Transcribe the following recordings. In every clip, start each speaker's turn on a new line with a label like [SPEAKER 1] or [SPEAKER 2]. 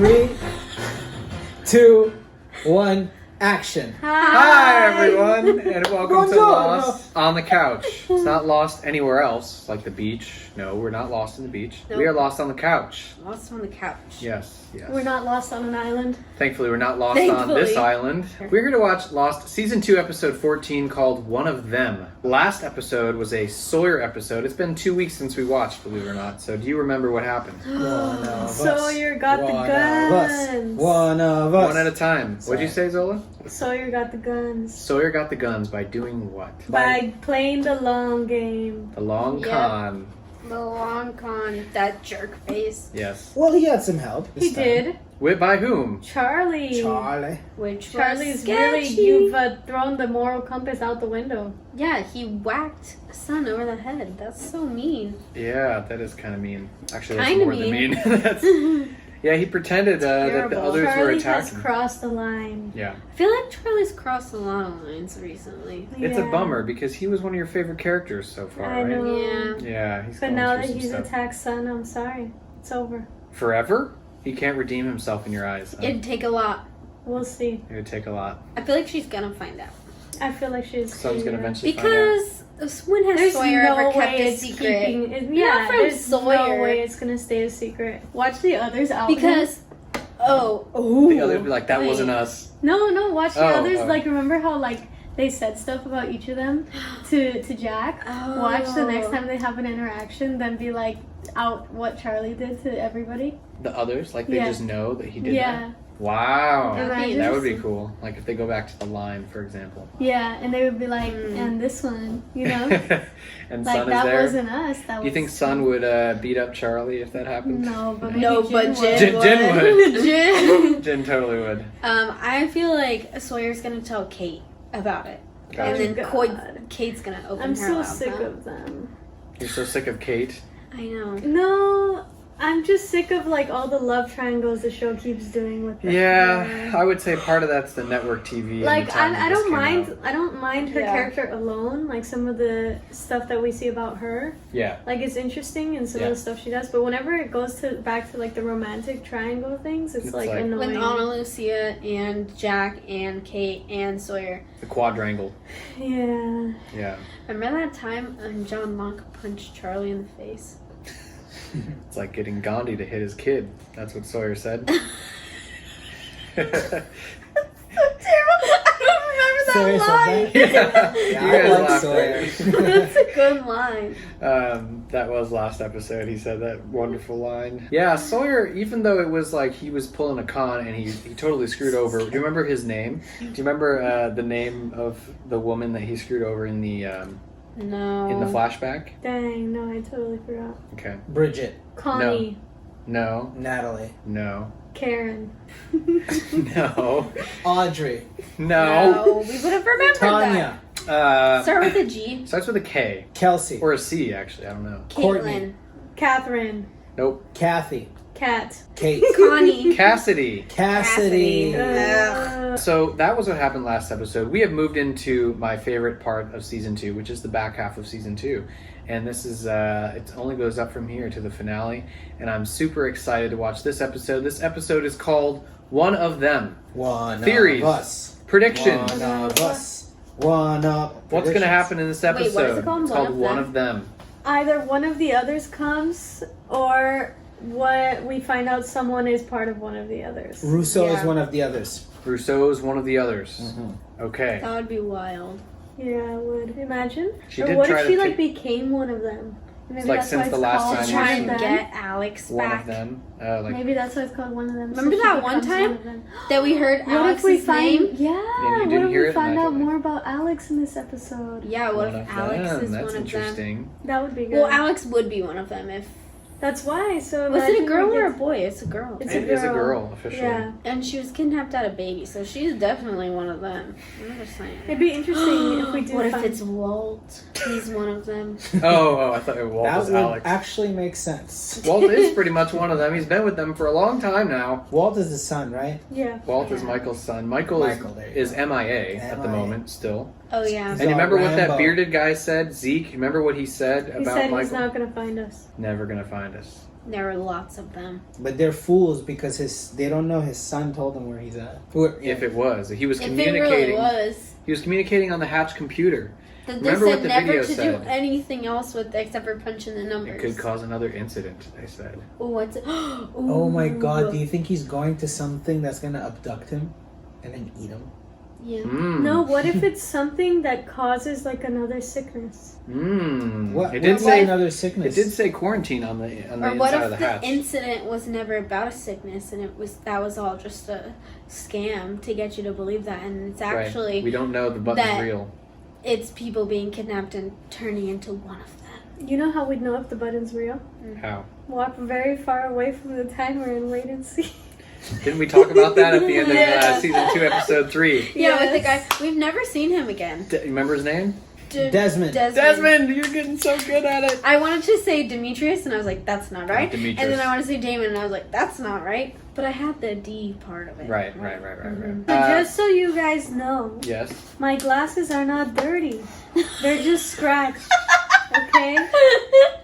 [SPEAKER 1] 3, 2, 1, action.
[SPEAKER 2] Hi everyone, and welcome to
[SPEAKER 1] Bonjour.
[SPEAKER 2] Lost on the Couch. It's not lost anywhere else, like the beach. No, we're not lost in the beach.
[SPEAKER 3] Nope.
[SPEAKER 2] We are lost on the couch.
[SPEAKER 3] Lost on the couch.
[SPEAKER 2] Yes.
[SPEAKER 4] We're not lost on an island.
[SPEAKER 2] Thankfully, we're not lost on this island. We're here to watch Lost Season 2, Episode 14, called One of Them. Last episode was a Sawyer episode. It's been 2 weeks since we watched, believe it or not. So do you remember what happened?
[SPEAKER 1] One of us.
[SPEAKER 4] Sawyer got the
[SPEAKER 1] One
[SPEAKER 4] guns.
[SPEAKER 1] of us. One of us.
[SPEAKER 2] One at a time. What'd you say, Zola?
[SPEAKER 4] Sawyer got the guns.
[SPEAKER 2] Sawyer got the guns by doing what?
[SPEAKER 4] By playing the long game.
[SPEAKER 2] The long
[SPEAKER 3] Yep.
[SPEAKER 2] con.
[SPEAKER 3] The long con, that jerk face.
[SPEAKER 2] Yes.
[SPEAKER 1] Well, he had some help. this
[SPEAKER 4] He
[SPEAKER 1] time.
[SPEAKER 4] did.
[SPEAKER 2] By whom?
[SPEAKER 4] Charlie.
[SPEAKER 1] Charlie.
[SPEAKER 3] Which
[SPEAKER 4] Charlie's
[SPEAKER 3] was
[SPEAKER 4] really,
[SPEAKER 3] sketchy.
[SPEAKER 4] you've thrown the moral compass out the window.
[SPEAKER 3] Yeah, he whacked Hassan over the head. That's so mean.
[SPEAKER 2] Yeah, that is kind of mean. Actually, that's
[SPEAKER 3] Kinda
[SPEAKER 2] more than
[SPEAKER 3] mean.
[SPEAKER 2] mean. Yeah, he pretended that the
[SPEAKER 3] Terrible.
[SPEAKER 2] others were
[SPEAKER 4] Charlie has
[SPEAKER 2] attacking.
[SPEAKER 4] crossed the line.
[SPEAKER 2] Yeah.
[SPEAKER 3] I feel like Charlie's crossed a lot of lines recently.
[SPEAKER 2] It's a
[SPEAKER 4] Yeah.
[SPEAKER 2] bummer because he was one of your favorite characters so far,
[SPEAKER 4] I
[SPEAKER 2] right?
[SPEAKER 4] know.
[SPEAKER 3] Yeah.
[SPEAKER 2] Yeah, he's
[SPEAKER 4] But
[SPEAKER 2] going
[SPEAKER 4] now
[SPEAKER 2] through
[SPEAKER 4] that
[SPEAKER 2] some
[SPEAKER 4] he's
[SPEAKER 2] stuff.
[SPEAKER 4] attacked Son, I'm sorry. It's over.
[SPEAKER 2] Forever? He can't redeem himself in your eyes. Huh?
[SPEAKER 3] It'd take a lot.
[SPEAKER 4] We'll see.
[SPEAKER 2] It would take a lot.
[SPEAKER 3] I feel like she's gonna find out.
[SPEAKER 4] I feel like she's.
[SPEAKER 2] Son's gonna eventually
[SPEAKER 3] Because when has
[SPEAKER 4] There's
[SPEAKER 3] Sawyer
[SPEAKER 4] no
[SPEAKER 3] ever
[SPEAKER 4] way
[SPEAKER 3] kept a
[SPEAKER 4] it's
[SPEAKER 3] secret?
[SPEAKER 4] keeping. It,
[SPEAKER 3] Not
[SPEAKER 4] yeah,
[SPEAKER 3] from
[SPEAKER 4] there's no
[SPEAKER 3] Sawyer.
[SPEAKER 4] way it's gonna stay a secret. Watch the others out.
[SPEAKER 3] Because, oh,
[SPEAKER 2] find out. The others would be like, that
[SPEAKER 3] Wait.
[SPEAKER 2] wasn't us.
[SPEAKER 4] No, watch the
[SPEAKER 2] Oh,
[SPEAKER 4] others.
[SPEAKER 2] oh.
[SPEAKER 4] Like, remember how like they said stuff about each of them to Jack.
[SPEAKER 3] Oh.
[SPEAKER 4] Watch the next time they have an interaction, then be like out what Charlie did to everybody.
[SPEAKER 2] The others? Like, they
[SPEAKER 4] Yeah.
[SPEAKER 2] just know that he did
[SPEAKER 4] Yeah,
[SPEAKER 2] that? Wow.
[SPEAKER 4] Imagine.
[SPEAKER 2] That would be cool. Like, if they go back to the line, for example.
[SPEAKER 4] yeah, and they would be like,
[SPEAKER 3] Mm.
[SPEAKER 4] and this one, you know,
[SPEAKER 2] And
[SPEAKER 4] like
[SPEAKER 2] Son is
[SPEAKER 4] that
[SPEAKER 2] there.
[SPEAKER 4] wasn't us. That was.
[SPEAKER 2] You think Son would beat up Charlie if that happened?
[SPEAKER 4] No, but maybe
[SPEAKER 3] no,
[SPEAKER 4] Jin
[SPEAKER 3] but
[SPEAKER 4] would.
[SPEAKER 3] Jin
[SPEAKER 2] Jin would.
[SPEAKER 3] Jin.
[SPEAKER 2] Jin totally would.
[SPEAKER 3] I feel like Sawyer's gonna tell Kate about it.
[SPEAKER 2] Gotcha.
[SPEAKER 3] And then
[SPEAKER 4] God.
[SPEAKER 3] Kate's gonna open
[SPEAKER 4] I'm
[SPEAKER 3] her
[SPEAKER 4] so
[SPEAKER 3] mouth.
[SPEAKER 4] sick of them.
[SPEAKER 2] You're so sick of Kate.
[SPEAKER 3] I know.
[SPEAKER 4] No, I'm just sick of like all the love triangles the show keeps doing with them.
[SPEAKER 2] Yeah, I would say part of that's the network TV.
[SPEAKER 4] Like
[SPEAKER 2] anytime
[SPEAKER 4] I
[SPEAKER 2] this
[SPEAKER 4] don't
[SPEAKER 2] came
[SPEAKER 4] mind.
[SPEAKER 2] out.
[SPEAKER 4] I don't mind her
[SPEAKER 3] Yeah.
[SPEAKER 4] character alone. Like some of the stuff that we see about her.
[SPEAKER 2] Yeah.
[SPEAKER 4] Like it's interesting and some
[SPEAKER 2] Yeah.
[SPEAKER 4] of the stuff she does. But whenever it goes to back to like the romantic triangle things, it's like
[SPEAKER 2] like-
[SPEAKER 4] annoying.
[SPEAKER 3] With Anna Lucia and Jack and Kate and Sawyer.
[SPEAKER 2] The quadrangle.
[SPEAKER 4] Yeah.
[SPEAKER 2] Yeah.
[SPEAKER 3] Remember that time John Locke punched Charlie in the face?
[SPEAKER 2] It's like getting Gandhi to hit his kid. That's what Sawyer said.
[SPEAKER 3] Terrible! I don't
[SPEAKER 1] Sawyer
[SPEAKER 3] remember
[SPEAKER 1] said
[SPEAKER 3] that line.
[SPEAKER 2] Yeah.
[SPEAKER 1] Yeah,
[SPEAKER 2] You
[SPEAKER 1] I
[SPEAKER 2] guys
[SPEAKER 1] like
[SPEAKER 2] laughed
[SPEAKER 1] Sawyer.
[SPEAKER 3] That's a good line.
[SPEAKER 2] That was last episode. He said that wonderful line. Yeah, Sawyer, even though it was like he was pulling a con and he totally screwed over. Do you remember his name? Do you remember the name of the woman that he screwed over in the
[SPEAKER 3] No.
[SPEAKER 2] flashback?
[SPEAKER 4] Dang. No, I totally forgot.
[SPEAKER 2] Okay.
[SPEAKER 1] Bridget.
[SPEAKER 4] Connie.
[SPEAKER 2] No.
[SPEAKER 1] Natalie.
[SPEAKER 2] No.
[SPEAKER 4] Karen.
[SPEAKER 2] No.
[SPEAKER 1] Audrey.
[SPEAKER 2] No.
[SPEAKER 3] We would have remembered
[SPEAKER 1] Tanya.
[SPEAKER 3] that. Start with a G.
[SPEAKER 2] Starts with a K.
[SPEAKER 1] Kelsey.
[SPEAKER 2] Or a C, actually. I don't know.
[SPEAKER 1] Courtney.
[SPEAKER 3] Caitlin.
[SPEAKER 4] Catherine.
[SPEAKER 2] Nope.
[SPEAKER 1] Kathy.
[SPEAKER 4] Kat.
[SPEAKER 1] Kate.
[SPEAKER 3] Connie.
[SPEAKER 2] Cassidy.
[SPEAKER 1] Cassidy.
[SPEAKER 2] So that was what happened last episode. We have moved into my favorite part of season 2, which is the back half of season 2. And this is, it only goes up from here to the finale. And I'm super excited to watch this episode. This episode is called One of Them.
[SPEAKER 1] One
[SPEAKER 2] Theories.
[SPEAKER 1] of us.
[SPEAKER 2] Predictions.
[SPEAKER 1] One of us. One of.
[SPEAKER 2] What's going to happen in this episode?
[SPEAKER 3] what is it called?
[SPEAKER 2] It's called One of Them.
[SPEAKER 4] Either one of the others comes, or what we find out someone is part of one of the others.
[SPEAKER 1] Rousseau is
[SPEAKER 3] Yeah.
[SPEAKER 1] one of the others.
[SPEAKER 2] Rousseau is one of the others.
[SPEAKER 1] Mm-hmm.
[SPEAKER 2] Okay.
[SPEAKER 3] That would be wild.
[SPEAKER 4] Yeah, I would imagine.
[SPEAKER 2] She
[SPEAKER 4] or
[SPEAKER 2] did
[SPEAKER 4] what
[SPEAKER 2] try
[SPEAKER 4] if
[SPEAKER 2] to
[SPEAKER 4] she like
[SPEAKER 2] pick
[SPEAKER 4] became one of them? Maybe
[SPEAKER 2] like
[SPEAKER 4] that's
[SPEAKER 2] since
[SPEAKER 4] why
[SPEAKER 2] the
[SPEAKER 4] it's
[SPEAKER 2] last
[SPEAKER 4] called
[SPEAKER 2] time we
[SPEAKER 4] one
[SPEAKER 3] Trying
[SPEAKER 4] of
[SPEAKER 3] to
[SPEAKER 4] them.
[SPEAKER 3] get Alex
[SPEAKER 2] one
[SPEAKER 3] back.
[SPEAKER 2] of them. Like
[SPEAKER 4] Maybe that's why it's called one of them.
[SPEAKER 3] Remember
[SPEAKER 4] she
[SPEAKER 3] that one
[SPEAKER 4] becomes
[SPEAKER 3] time?
[SPEAKER 4] one of them.
[SPEAKER 3] That we heard
[SPEAKER 4] What
[SPEAKER 3] Alex's
[SPEAKER 4] if we find?
[SPEAKER 3] name?
[SPEAKER 4] Yeah.
[SPEAKER 2] you
[SPEAKER 4] What
[SPEAKER 2] didn't
[SPEAKER 4] if
[SPEAKER 2] hear
[SPEAKER 4] we
[SPEAKER 2] it?
[SPEAKER 4] find out
[SPEAKER 2] Imagine.
[SPEAKER 4] more about Alex in this episode?
[SPEAKER 3] Yeah, what
[SPEAKER 2] one
[SPEAKER 3] if
[SPEAKER 2] of
[SPEAKER 3] Alex
[SPEAKER 2] them.
[SPEAKER 3] is
[SPEAKER 2] That's
[SPEAKER 3] one of them?
[SPEAKER 2] interesting.
[SPEAKER 4] That would be good.
[SPEAKER 3] Well, Alex would be one of them if...
[SPEAKER 4] That's why. So
[SPEAKER 3] Was it a
[SPEAKER 4] imagine
[SPEAKER 3] girl
[SPEAKER 4] we
[SPEAKER 3] or a
[SPEAKER 4] get-
[SPEAKER 3] boy? It's a girl.
[SPEAKER 4] It's
[SPEAKER 2] It is a girl, officially.
[SPEAKER 4] Yeah.
[SPEAKER 3] And she was kidnapped at a baby, so she's definitely one of them. I'm just saying.
[SPEAKER 4] It'd be interesting if we do.
[SPEAKER 3] What if
[SPEAKER 4] find...
[SPEAKER 3] it's Walt? He's one of them.
[SPEAKER 2] Oh, I thought Walt
[SPEAKER 1] That
[SPEAKER 2] was
[SPEAKER 1] would
[SPEAKER 2] Alex.
[SPEAKER 1] actually make sense.
[SPEAKER 2] Walt is pretty much one of them. He's been with them for a long time now.
[SPEAKER 1] Walt is the son, right?
[SPEAKER 4] Yeah.
[SPEAKER 2] Walt is Michael's son. Michael
[SPEAKER 1] Michael, there you
[SPEAKER 2] is
[SPEAKER 1] go.
[SPEAKER 2] MIA at the
[SPEAKER 1] MIA.
[SPEAKER 2] moment still.
[SPEAKER 3] Oh, yeah.
[SPEAKER 2] And you remember what that
[SPEAKER 1] Rambo.
[SPEAKER 2] bearded guy said? Zeke, you remember what he said
[SPEAKER 4] He
[SPEAKER 2] about
[SPEAKER 4] said
[SPEAKER 2] Michael?
[SPEAKER 4] he's not gonna find us.
[SPEAKER 2] Never gonna find us.
[SPEAKER 3] There were lots of them.
[SPEAKER 1] But they're fools because they don't know his son told them where he's at.
[SPEAKER 2] If it was, he was
[SPEAKER 3] If it
[SPEAKER 2] communicating.
[SPEAKER 3] really was.
[SPEAKER 2] He was communicating on the Hatch computer.
[SPEAKER 3] They
[SPEAKER 2] Remember
[SPEAKER 3] said
[SPEAKER 2] what the
[SPEAKER 3] never
[SPEAKER 2] video
[SPEAKER 3] to
[SPEAKER 2] said?
[SPEAKER 3] do anything else with except for punching the numbers.
[SPEAKER 2] It could cause another incident, they said.
[SPEAKER 3] Ooh, what's it?
[SPEAKER 1] Oh my god, do you think he's going to something that's gonna abduct him and then eat him?
[SPEAKER 3] Yeah.
[SPEAKER 4] No, what if it's something that causes like another sickness?
[SPEAKER 1] What?
[SPEAKER 2] It did
[SPEAKER 1] What's
[SPEAKER 2] say
[SPEAKER 1] another sickness?
[SPEAKER 2] It did say quarantine on the
[SPEAKER 3] Or what
[SPEAKER 2] inside
[SPEAKER 3] if
[SPEAKER 2] of the
[SPEAKER 3] the
[SPEAKER 2] hatch.
[SPEAKER 3] incident was never about a sickness and that was all just a scam to get you to believe that, and it's actually
[SPEAKER 2] Right. We don't know the button's
[SPEAKER 3] that-
[SPEAKER 2] real.
[SPEAKER 3] it's people being kidnapped and turning into one of them.
[SPEAKER 4] You know how we'd know if the button's real?
[SPEAKER 2] How?
[SPEAKER 4] Walk very far away from the timer and wait and see.
[SPEAKER 2] Didn't we talk about that at the end of
[SPEAKER 3] Yeah.
[SPEAKER 2] season 2, episode 3?
[SPEAKER 3] Yeah, with the
[SPEAKER 4] Yes.
[SPEAKER 3] guy. We've never seen him again.
[SPEAKER 2] Remember his name?
[SPEAKER 1] Desmond.
[SPEAKER 2] Desmond! You're getting so good at it.
[SPEAKER 3] I wanted to say Demetrius, and I was like, that's not right.
[SPEAKER 2] Demetrius.
[SPEAKER 3] And then I wanted to say Damon, and I was like, that's not right. But I had the D part of it.
[SPEAKER 2] Right.
[SPEAKER 4] But just so you guys know,
[SPEAKER 2] Yes.
[SPEAKER 4] my glasses are not dirty. They're just scratched. Okay?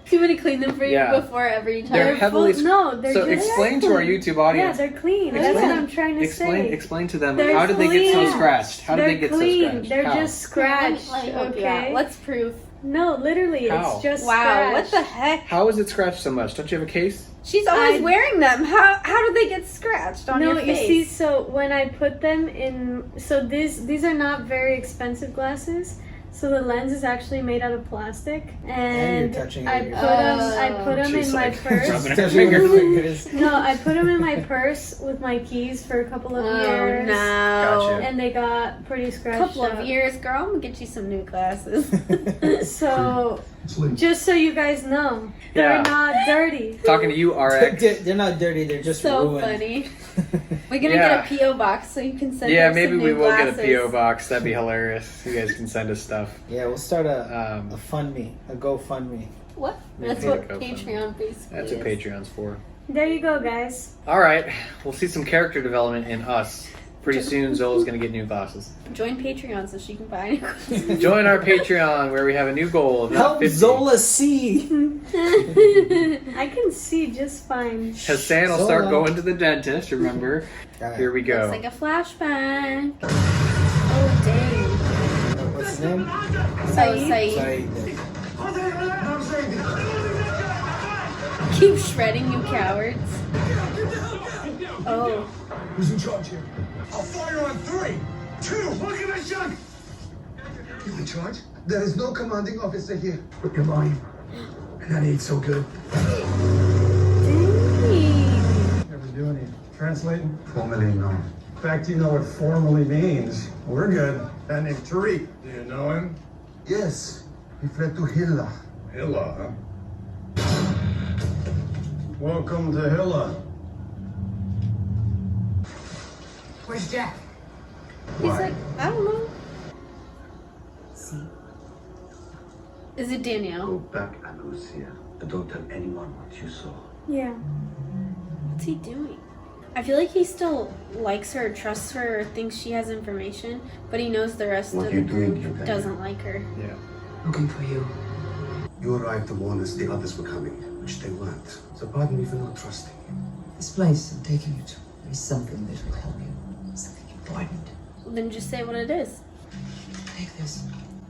[SPEAKER 3] Do you want to clean them for you
[SPEAKER 2] Yeah.
[SPEAKER 3] before every time?
[SPEAKER 2] They're heavily
[SPEAKER 4] No, they're
[SPEAKER 2] So
[SPEAKER 4] just
[SPEAKER 2] explain to our YouTube
[SPEAKER 4] Yeah,
[SPEAKER 2] audience.
[SPEAKER 4] they're clean. That's what I'm trying to say.
[SPEAKER 2] Explain to them,
[SPEAKER 4] They're
[SPEAKER 2] how did they get so
[SPEAKER 4] clean.
[SPEAKER 2] scratched? How did
[SPEAKER 4] They're
[SPEAKER 2] they get
[SPEAKER 4] clean.
[SPEAKER 2] so scratched?
[SPEAKER 4] They're
[SPEAKER 2] How?
[SPEAKER 4] just scratched.
[SPEAKER 3] Let me help you out.
[SPEAKER 4] Okay?
[SPEAKER 3] Let's prove.
[SPEAKER 4] No, literally,
[SPEAKER 2] How?
[SPEAKER 4] it's just
[SPEAKER 3] Wow,
[SPEAKER 4] scratched.
[SPEAKER 3] what the heck?
[SPEAKER 2] How is it scratched so much? Don't you have a case?
[SPEAKER 3] She's always
[SPEAKER 4] I-
[SPEAKER 3] wearing them. How do they get scratched on
[SPEAKER 4] No,
[SPEAKER 3] your
[SPEAKER 4] you
[SPEAKER 3] face?
[SPEAKER 4] see, so when I put them in, so these are not very expensive glasses. So the lens is actually made out of plastic, and
[SPEAKER 1] you're touching it
[SPEAKER 4] I
[SPEAKER 1] with
[SPEAKER 4] put
[SPEAKER 1] your
[SPEAKER 4] them. I put them
[SPEAKER 2] She's
[SPEAKER 4] in my
[SPEAKER 2] like
[SPEAKER 4] purse.
[SPEAKER 2] rubbing her
[SPEAKER 1] Touching your fingers.
[SPEAKER 4] No, I put them in my purse with my keys for a couple of
[SPEAKER 3] Oh
[SPEAKER 4] years,
[SPEAKER 3] no!
[SPEAKER 2] Gotcha.
[SPEAKER 4] and they got pretty scratched
[SPEAKER 3] Couple
[SPEAKER 4] up.
[SPEAKER 3] of years, girl. I'm gonna get you some new glasses.
[SPEAKER 4] So just so you guys know,
[SPEAKER 2] Yeah.
[SPEAKER 4] they're not dirty.
[SPEAKER 2] Talking to you, RX.
[SPEAKER 1] They're not dirty, they're just
[SPEAKER 3] so
[SPEAKER 1] ruined.
[SPEAKER 3] funny. We're gonna
[SPEAKER 2] Yeah.
[SPEAKER 3] get a PO box so you can send.
[SPEAKER 2] Yeah,
[SPEAKER 3] us
[SPEAKER 2] maybe
[SPEAKER 3] some
[SPEAKER 2] we
[SPEAKER 3] new
[SPEAKER 2] will
[SPEAKER 3] glasses.
[SPEAKER 2] get a PO box. That'd be hilarious. You guys can send us stuff.
[SPEAKER 1] Yeah, we'll start a
[SPEAKER 2] Um,
[SPEAKER 1] FundMe, a GoFundMe.
[SPEAKER 3] What?
[SPEAKER 2] Maybe
[SPEAKER 3] That's
[SPEAKER 2] we
[SPEAKER 3] what
[SPEAKER 2] could go
[SPEAKER 3] Patreon basically
[SPEAKER 2] That's
[SPEAKER 3] is.
[SPEAKER 2] what Patreon's for.
[SPEAKER 4] There you go, guys.
[SPEAKER 2] All right, we'll see some character development in us. Pretty soon, Zola's gonna get new glasses.
[SPEAKER 3] Join Patreon so she can buy new glasses.
[SPEAKER 2] Join our Patreon where we have a new goal of not
[SPEAKER 1] Help
[SPEAKER 2] 50.
[SPEAKER 1] Zola see!
[SPEAKER 4] I can see just fine.
[SPEAKER 2] Hassan will start
[SPEAKER 1] Zola.
[SPEAKER 2] going to the dentist. Remember?
[SPEAKER 1] Alright,
[SPEAKER 2] Here we go.
[SPEAKER 3] Looks like a flashback. Oh dang!
[SPEAKER 1] what's his name?
[SPEAKER 3] So Saeed,
[SPEAKER 1] Sorry.
[SPEAKER 3] keep shredding, you cowards. Oh,
[SPEAKER 5] Who's in charge here? I'll fire on 3, 2, look at my shot! You in charge? There is no commanding officer here. But you're lying. And that ain't so good.
[SPEAKER 3] dang!
[SPEAKER 6] Ever do any translating?
[SPEAKER 5] Formally, no.
[SPEAKER 6] In fact, you know what formally means. We're good. That named Tariq.
[SPEAKER 5] Do you know him?
[SPEAKER 6] Yes.
[SPEAKER 5] He fled to Hilla.
[SPEAKER 6] Hilla, huh? Welcome to Hilla.
[SPEAKER 5] Where's Jack?
[SPEAKER 3] He's like, I don't know. Is it Danielle?
[SPEAKER 7] Go back and Lucia, and don't tell anyone what you saw.
[SPEAKER 4] Yeah.
[SPEAKER 3] What's he doing? I feel like he still likes her, trusts her, or thinks she has information, but he knows the rest
[SPEAKER 7] What
[SPEAKER 3] of
[SPEAKER 7] you
[SPEAKER 3] the
[SPEAKER 7] doing
[SPEAKER 3] group
[SPEAKER 7] here,
[SPEAKER 3] doesn't like her.
[SPEAKER 2] Yeah.
[SPEAKER 7] Looking for you. You arrived to warn us the others were coming, which they weren't. So pardon me for not trusting you.
[SPEAKER 8] This place I'm taking you to, there is something that will help you. Something important.
[SPEAKER 3] Well, then just say what it is.
[SPEAKER 8] Take this.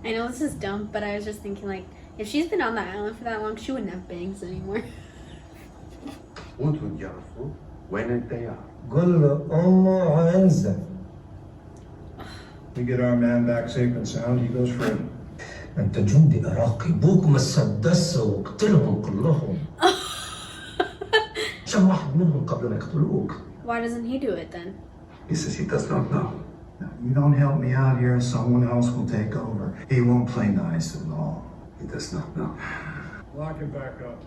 [SPEAKER 3] I know this is dumb, but I was just thinking, like, if she's been on the island for that long, she wouldn't have bangs anymore.
[SPEAKER 7] وانتوا تعرفوا وين التيار.
[SPEAKER 6] قل له أمه عنزة. We get our man back safe and sound, he goes free.
[SPEAKER 8] أنت جندي عراقي بوك مسدس واقتلهم كلهم. كم واحد منهم قبل ما يقتلوك.
[SPEAKER 3] Why doesn't he do it then?
[SPEAKER 7] He says he does not know.
[SPEAKER 6] Now, you don't help me out here, someone else will take over. He won't play nice at all.
[SPEAKER 7] He does not know.
[SPEAKER 6] Lock it back up.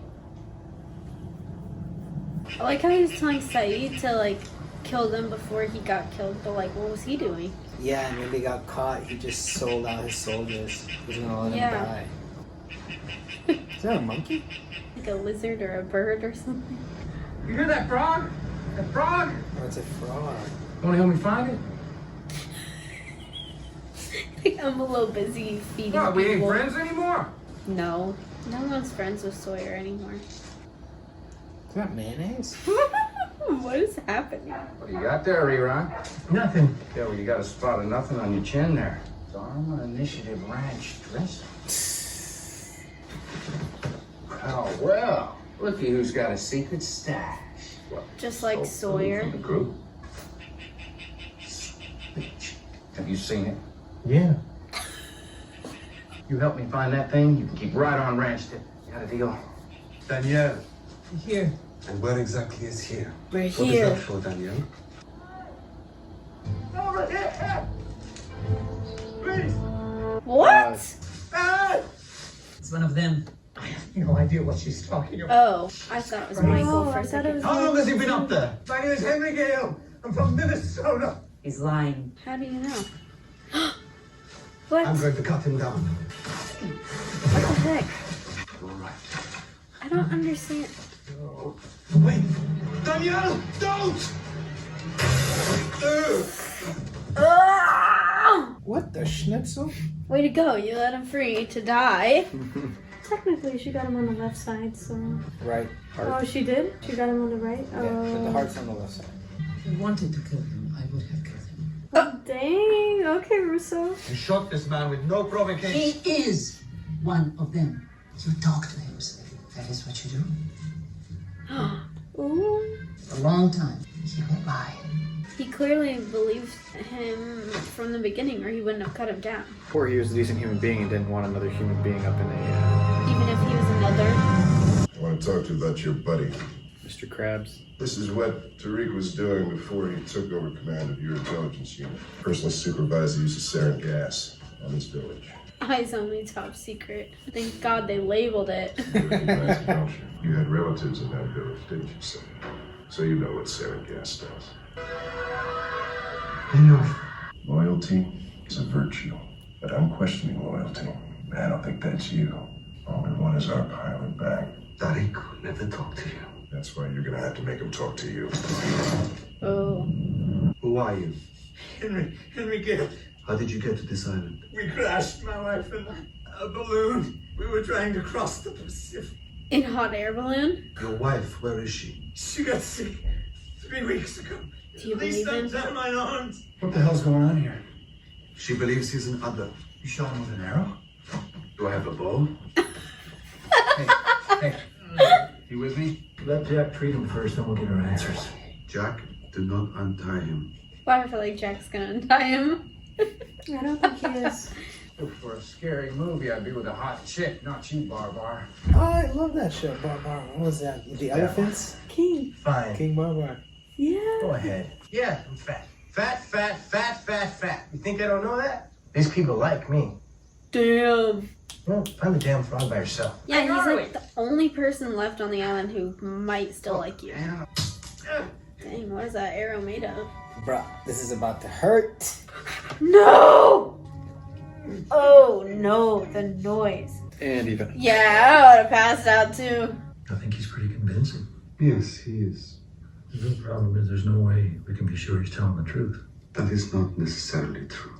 [SPEAKER 3] I like how he was telling Saeed to, like, kill them before he got killed, but, like, what was he doing?
[SPEAKER 1] Yeah, and when they got caught, he just sold out his soldiers. He was gonna let
[SPEAKER 3] Yeah.
[SPEAKER 1] them die. Is that a monkey?
[SPEAKER 3] Like a lizard or a bird or something?
[SPEAKER 5] You hear that frog? That frog?
[SPEAKER 1] Oh, it's a frog.
[SPEAKER 5] Wanna help me find it?
[SPEAKER 3] I'm a little busy feeding
[SPEAKER 5] What, we ain't
[SPEAKER 3] people.
[SPEAKER 5] friends anymore?
[SPEAKER 3] No. No one's friends with Sawyer anymore.
[SPEAKER 1] Is that mayonnaise?
[SPEAKER 3] What is happening?
[SPEAKER 9] What do you got there, Rerun?
[SPEAKER 8] Nothing.
[SPEAKER 9] Yeah, well, you got a spot of nothing on your chin there. Dharma Initiative Ranch dressing. Oh, well. Looky who's got a secret stash. What?
[SPEAKER 3] Just like Sawyer.
[SPEAKER 9] The group. Have you seen it?
[SPEAKER 8] Yeah.
[SPEAKER 9] You help me find that thing, you can keep right on ranch tip. Got a deal?
[SPEAKER 7] Danielle.
[SPEAKER 8] Here.
[SPEAKER 7] And where exactly is here?
[SPEAKER 3] We're
[SPEAKER 7] What is
[SPEAKER 3] here.
[SPEAKER 7] that for, Danielle?
[SPEAKER 9] Over here! Please!
[SPEAKER 3] What?
[SPEAKER 8] It's one of them. I have no idea what she's talking about.
[SPEAKER 3] Oh, I thought it was Michael for
[SPEAKER 4] I
[SPEAKER 3] a
[SPEAKER 4] thought it
[SPEAKER 3] second.
[SPEAKER 4] was
[SPEAKER 8] How long has he been up there?
[SPEAKER 5] My name is Henry Gale. I'm from Minnesota.
[SPEAKER 8] He's lying.
[SPEAKER 3] How do you know?
[SPEAKER 7] I'm
[SPEAKER 3] What?
[SPEAKER 7] going to cut him down.
[SPEAKER 3] What the heck?
[SPEAKER 7] All right.
[SPEAKER 3] I don't understand.
[SPEAKER 5] Wait. Danielle, don't!
[SPEAKER 1] What the schnitzel?
[SPEAKER 3] Way to go! You let him free to die.
[SPEAKER 4] Technically, she got him on the left side, so.
[SPEAKER 1] Right.
[SPEAKER 4] Oh,
[SPEAKER 1] Heart.
[SPEAKER 4] she did? She got him on the right?
[SPEAKER 1] Yeah, but the
[SPEAKER 4] Oh.
[SPEAKER 1] heart's on the left side.
[SPEAKER 8] If I wanted to kill him, I would have killed him.
[SPEAKER 4] Oh, dang. Okay, Russo.
[SPEAKER 5] You shot this man with no provocation.
[SPEAKER 8] He is one of them. You talk to him, Slade. That is what you do.
[SPEAKER 4] Ooh.
[SPEAKER 8] For a long time, he will lie.
[SPEAKER 3] He clearly believed him from the beginning, or he wouldn't have cut him down.
[SPEAKER 2] Or he was a decent human being and didn't want another human being up in a
[SPEAKER 3] Even if he was another.
[SPEAKER 10] I want to talk to you about your buddy.
[SPEAKER 2] Mr. Krabs.
[SPEAKER 10] This is what Tariq was doing before he took over command of your intelligence unit. Personally supervised the use of sarin gas on this village.
[SPEAKER 3] Eyes only top secret. Thank God they labeled it.
[SPEAKER 10] Nice culture. You had relatives in that village, didn't you, son? So you know what sarin gas does.
[SPEAKER 7] Enough.
[SPEAKER 10] Loyalty is a virtue, but I'm questioning loyalty. I don't think that's you. All we want is our pilot back.
[SPEAKER 7] Tariq would never talk to you.
[SPEAKER 10] That's why you're gonna have to make him talk to you.
[SPEAKER 3] Oh.
[SPEAKER 7] Who are you?
[SPEAKER 5] Henry Gale.
[SPEAKER 7] How did you get to this island?
[SPEAKER 5] We crashed, my wife and I. A balloon. We were trying to cross the Pacific.
[SPEAKER 3] In hot air balloon?
[SPEAKER 7] Your wife, where is she?
[SPEAKER 5] She got sick 3 weeks ago.
[SPEAKER 3] Do you
[SPEAKER 5] Please
[SPEAKER 3] believe
[SPEAKER 5] don't
[SPEAKER 3] him?
[SPEAKER 5] tear my arms.
[SPEAKER 6] What the hell's going on here?
[SPEAKER 7] She believes he's an other.
[SPEAKER 6] You shot him with an arrow?
[SPEAKER 7] Do I have a bow?
[SPEAKER 6] Hey.
[SPEAKER 9] You with me?
[SPEAKER 8] Let Jack treat him first, then we'll get our answers.
[SPEAKER 7] Jack, do not untie him.
[SPEAKER 3] Why I feel like Jack's gonna untie him.
[SPEAKER 4] I don't think he is.
[SPEAKER 9] For a scary movie, I'd be with a hot chick, not you, Barbar.
[SPEAKER 1] Oh, I love that show, Barbar. What was that? The elephants?
[SPEAKER 4] King.
[SPEAKER 6] Fine.
[SPEAKER 1] King Barbar.
[SPEAKER 4] Yeah.
[SPEAKER 6] Go ahead.
[SPEAKER 11] Yeah, I'm fat. Fat. You think I don't know that? These people like me.
[SPEAKER 3] Damn.
[SPEAKER 11] Well, find the damn frog by yourself.
[SPEAKER 3] Yeah, he's like the only person left on the island who might still like you. Dang, what is that arrow made of?
[SPEAKER 1] Bruh, this is about to hurt.
[SPEAKER 3] No! Oh no, the noise.
[SPEAKER 2] And even.
[SPEAKER 3] Yeah, I would have passed out too.
[SPEAKER 8] I think he's pretty convincing.
[SPEAKER 7] Yes, he is.
[SPEAKER 8] The real problem is there's no way we can be sure he's telling the truth.
[SPEAKER 7] That is not necessarily true.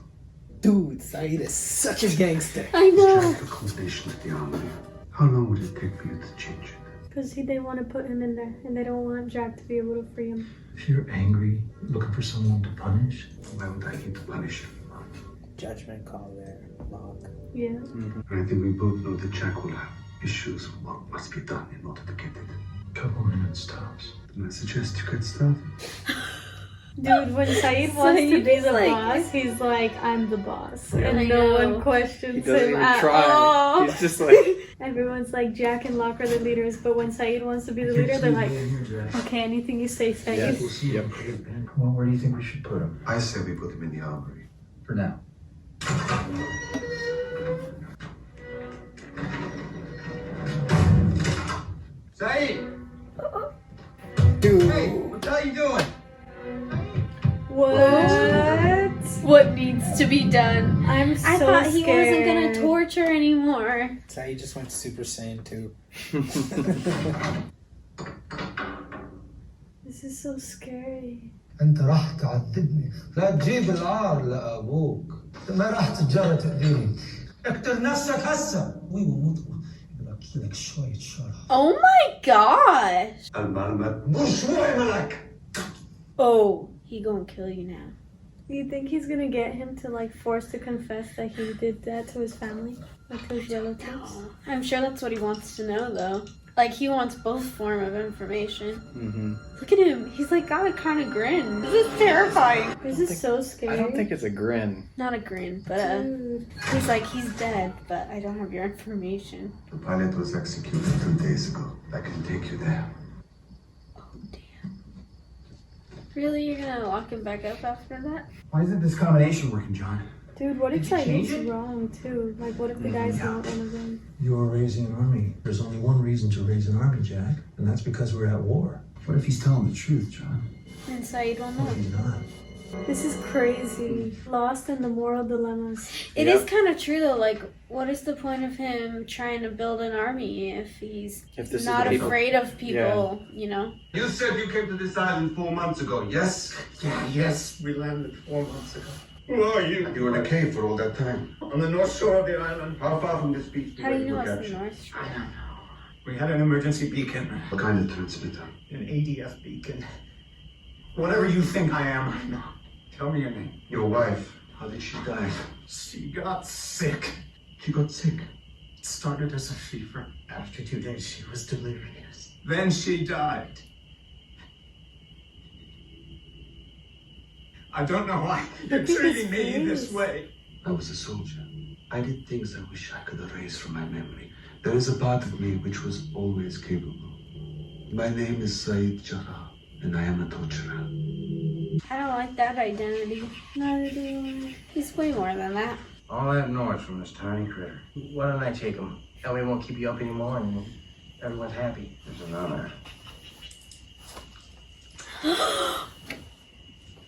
[SPEAKER 1] Dude, Saeed is such a gangster.
[SPEAKER 3] I know.
[SPEAKER 7] Jack the combination of the armory. How long would it take for you to change it?
[SPEAKER 4] Because they want to put him in there, and they don't want Jack to be able to free him.
[SPEAKER 8] If you're angry, looking for someone to punish,
[SPEAKER 7] Why would I need to punish him?
[SPEAKER 1] Judgment call there, Locke.
[SPEAKER 4] Yeah.
[SPEAKER 7] And I think we both know that Jack will have issues with what must be done in order to get it.
[SPEAKER 8] couple minutes tops.
[SPEAKER 7] And I suggest you get started.
[SPEAKER 4] Dude, when Saeed wants to
[SPEAKER 3] Saeed
[SPEAKER 4] be
[SPEAKER 3] is
[SPEAKER 4] the
[SPEAKER 3] like-
[SPEAKER 4] boss, he's like, I'm the boss.
[SPEAKER 2] Yeah.
[SPEAKER 4] And
[SPEAKER 3] I
[SPEAKER 4] no
[SPEAKER 3] know.
[SPEAKER 4] one questions
[SPEAKER 2] He doesn't
[SPEAKER 4] him
[SPEAKER 2] even
[SPEAKER 4] at
[SPEAKER 2] try.
[SPEAKER 4] all.
[SPEAKER 2] He's just like.
[SPEAKER 4] Everyone's like, Jack and Locke are the leaders, but when Saeed wants to be the leader, they're like, okay, anything you say, Saeed.
[SPEAKER 2] Yes.
[SPEAKER 8] We'll see
[SPEAKER 2] Yep.
[SPEAKER 8] him. Come on, where do you think we should put him?
[SPEAKER 7] I say we put him in the armory.
[SPEAKER 6] For now.
[SPEAKER 11] Saeed!
[SPEAKER 1] Dude.
[SPEAKER 11] Hey, what the hell are you doing?
[SPEAKER 4] What?
[SPEAKER 3] What needs to be done?
[SPEAKER 4] I'm so
[SPEAKER 3] I thought he wasn't
[SPEAKER 4] scared.
[SPEAKER 3] gonna torture anymore.
[SPEAKER 1] Saeed just went Super Saiyan 2.
[SPEAKER 4] This is so scary.
[SPEAKER 8] انت راح تعذبني، لا تجيب العار لابوك، ما راح تتجرأ تأذيني. اقتل نفسك هسه. We will not. بحكي شوية شرح.
[SPEAKER 3] Oh my gosh.
[SPEAKER 7] المعلومات مش مهمة لك.
[SPEAKER 3] Oh, he gonna kill you now.
[SPEAKER 4] You think he's gonna get him to like force to confess that he did that to his family, like to his relatives?
[SPEAKER 3] I'm sure that's what he wants to know, though. Like, he wants both form of information.
[SPEAKER 2] Mm-hmm.
[SPEAKER 3] Look at him. He's like got a kind of grin. This is terrifying.
[SPEAKER 4] This is so scary.
[SPEAKER 2] I don't think it's a grin.
[SPEAKER 3] Not a grin, but
[SPEAKER 4] Dude.
[SPEAKER 3] he's like, he's dead, but I don't have your information.
[SPEAKER 7] The pilot was executed 2 days ago. I can take you there.
[SPEAKER 3] Oh, damn. Really? You're gonna lock him back up after that?
[SPEAKER 11] Why isn't this combination working, John?
[SPEAKER 4] Dude, what if
[SPEAKER 11] Did you
[SPEAKER 4] like
[SPEAKER 11] change
[SPEAKER 4] it's
[SPEAKER 11] it?
[SPEAKER 4] wrong too? Like, what if the guy's not one of them?
[SPEAKER 8] You were raising an army. There's only one reason to raise an army, Jack, and that's because we're at war.
[SPEAKER 11] What if he's telling the truth, John?
[SPEAKER 3] And Saeed will know.
[SPEAKER 8] No, he's not.
[SPEAKER 4] This is crazy. Lost in the moral dilemmas.
[SPEAKER 3] It is kind of true, though. Like, what is the point of him trying to build an army if he's
[SPEAKER 2] If this is
[SPEAKER 3] not
[SPEAKER 2] the people-
[SPEAKER 3] afraid of people, you know?
[SPEAKER 7] You said you came to this island 4 months ago, yes?
[SPEAKER 11] Yeah, yes, we landed 4 months ago.
[SPEAKER 7] Who are you? You were in a cave for all that time.
[SPEAKER 11] On the north shore of the island.
[SPEAKER 7] How far from this beach
[SPEAKER 3] How do you
[SPEAKER 7] you
[SPEAKER 3] know
[SPEAKER 7] were
[SPEAKER 3] it's the
[SPEAKER 7] captured?
[SPEAKER 3] North Shore?
[SPEAKER 11] I don't know. We had an emergency beacon.
[SPEAKER 7] What kind of transmitter?
[SPEAKER 11] An ADF beacon. Whatever you think I am. No. Tell me your name.
[SPEAKER 7] Your wife. How did she die?
[SPEAKER 11] She got sick.
[SPEAKER 7] She got sick.
[SPEAKER 11] It started as a fever. After 2 days, she was delirious. Then she died. I don't know why you're treating me this way.
[SPEAKER 7] I was a soldier. I did things I wish I could erase from my memory. There is a part of me which was always capable. My name is Saeed Jarrah, and I am a torturer.
[SPEAKER 3] I don't like that identity.
[SPEAKER 4] Neither do I.
[SPEAKER 3] He's way more than that.
[SPEAKER 9] All that noise from this tiny critter. Why don't I take him? That way we won't keep you up anymore and everyone's happy.
[SPEAKER 7] There's an honor.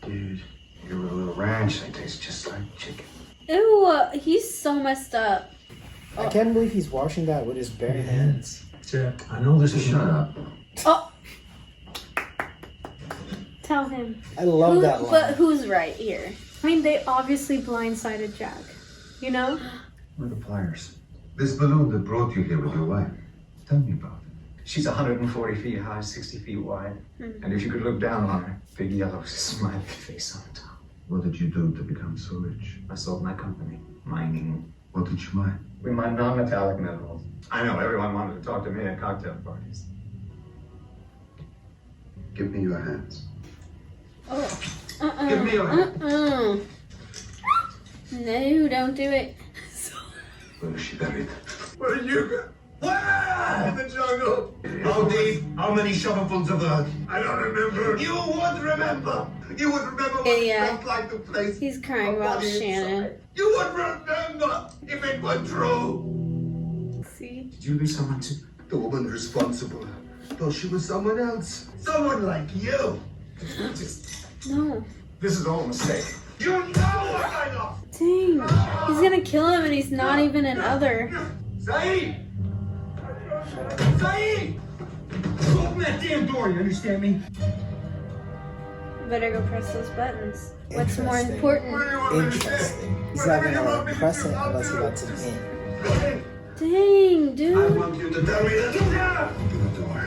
[SPEAKER 9] Dude, your little ranch, they taste just like chicken.
[SPEAKER 3] Ew, he's so messed up.
[SPEAKER 1] I can't believe he's washing that with his bare hands.
[SPEAKER 8] Jack, I know this is
[SPEAKER 7] Shut up.
[SPEAKER 3] Oh,
[SPEAKER 4] Tell him.
[SPEAKER 1] I love that line.
[SPEAKER 3] but who's right here?
[SPEAKER 4] I mean, they obviously blindsided Jack. You know?
[SPEAKER 11] Where are the pliers?
[SPEAKER 7] This balloon that brought you here with your wife. Tell me about it.
[SPEAKER 11] She's 140 feet high, 60 feet wide. And if you could look down on her, big yellow smiley face on the top.
[SPEAKER 7] What did you do to become so rich?
[SPEAKER 11] I sold my company, mining.
[SPEAKER 7] What did you mine?
[SPEAKER 11] We mine non-metallic minerals. I know, everyone wanted to talk to me at cocktail parties.
[SPEAKER 7] Give me your hands.
[SPEAKER 3] Oh,
[SPEAKER 7] Give me your hand.
[SPEAKER 3] No, don't do it.
[SPEAKER 7] Where is she buried?
[SPEAKER 11] Where are you going? Where? In the jungle.
[SPEAKER 7] How deep? How many shovelfuls of earth?
[SPEAKER 11] I don't remember.
[SPEAKER 7] You would remember. You would remember what it
[SPEAKER 3] Yeah.
[SPEAKER 7] felt like to place.
[SPEAKER 3] He's crying
[SPEAKER 7] a
[SPEAKER 3] about
[SPEAKER 7] body
[SPEAKER 3] Shannon.
[SPEAKER 7] inside. You would remember if it were true.
[SPEAKER 4] See?
[SPEAKER 11] Did you lose someone too?
[SPEAKER 7] The woman responsible. Though she was someone else. Someone like you.
[SPEAKER 3] No.
[SPEAKER 11] This is all a mistake.
[SPEAKER 7] You know what I know.
[SPEAKER 3] Dang. He's gonna kill him and he's not even an other.
[SPEAKER 7] Saeed! Saeed!
[SPEAKER 11] Open that damn door, you understand me?
[SPEAKER 3] Better go press those buttons. What's more
[SPEAKER 1] Interesting.
[SPEAKER 3] important?
[SPEAKER 1] Interesting. He's not gonna press it unless he lets him in.
[SPEAKER 3] Dang,
[SPEAKER 7] I
[SPEAKER 3] dude.
[SPEAKER 7] want you to tell me the truth. Open the door.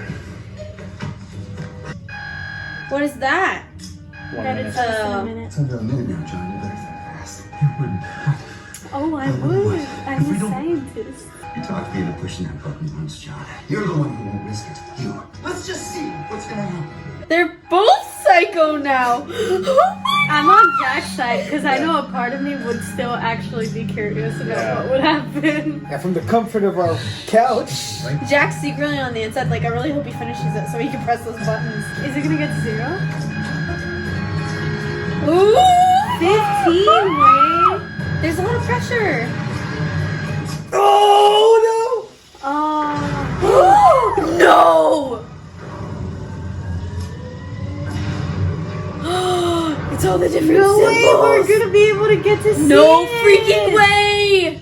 [SPEAKER 3] What is that?
[SPEAKER 2] 1
[SPEAKER 4] That
[SPEAKER 2] minute.
[SPEAKER 4] it's just in a minute.
[SPEAKER 7] It's under a minute now, John. You better think fast.
[SPEAKER 11] You wouldn't.
[SPEAKER 4] Oh, I would. I'm a scientist.
[SPEAKER 7] You talked me into pushing that button once, John. You're the one who won't risk it. You. Let's just see what's gonna happen.
[SPEAKER 3] They're both psycho now.
[SPEAKER 4] I'm on Jack's side because I know a part of me would still actually be curious about what would happen.
[SPEAKER 1] And from the comfort of our couch.
[SPEAKER 3] Jack's secretly on the inside. Like, I really hope he finishes it so he can press those buttons.
[SPEAKER 4] Is it gonna get to 0?
[SPEAKER 3] Ooh!
[SPEAKER 4] 15, Wade.
[SPEAKER 3] There's a lot of pressure.
[SPEAKER 1] Oh
[SPEAKER 4] Oh.
[SPEAKER 3] No! It's all the different
[SPEAKER 4] No way
[SPEAKER 3] symbols.
[SPEAKER 4] we're gonna be able to get to see
[SPEAKER 3] No
[SPEAKER 4] it.
[SPEAKER 3] freaking way!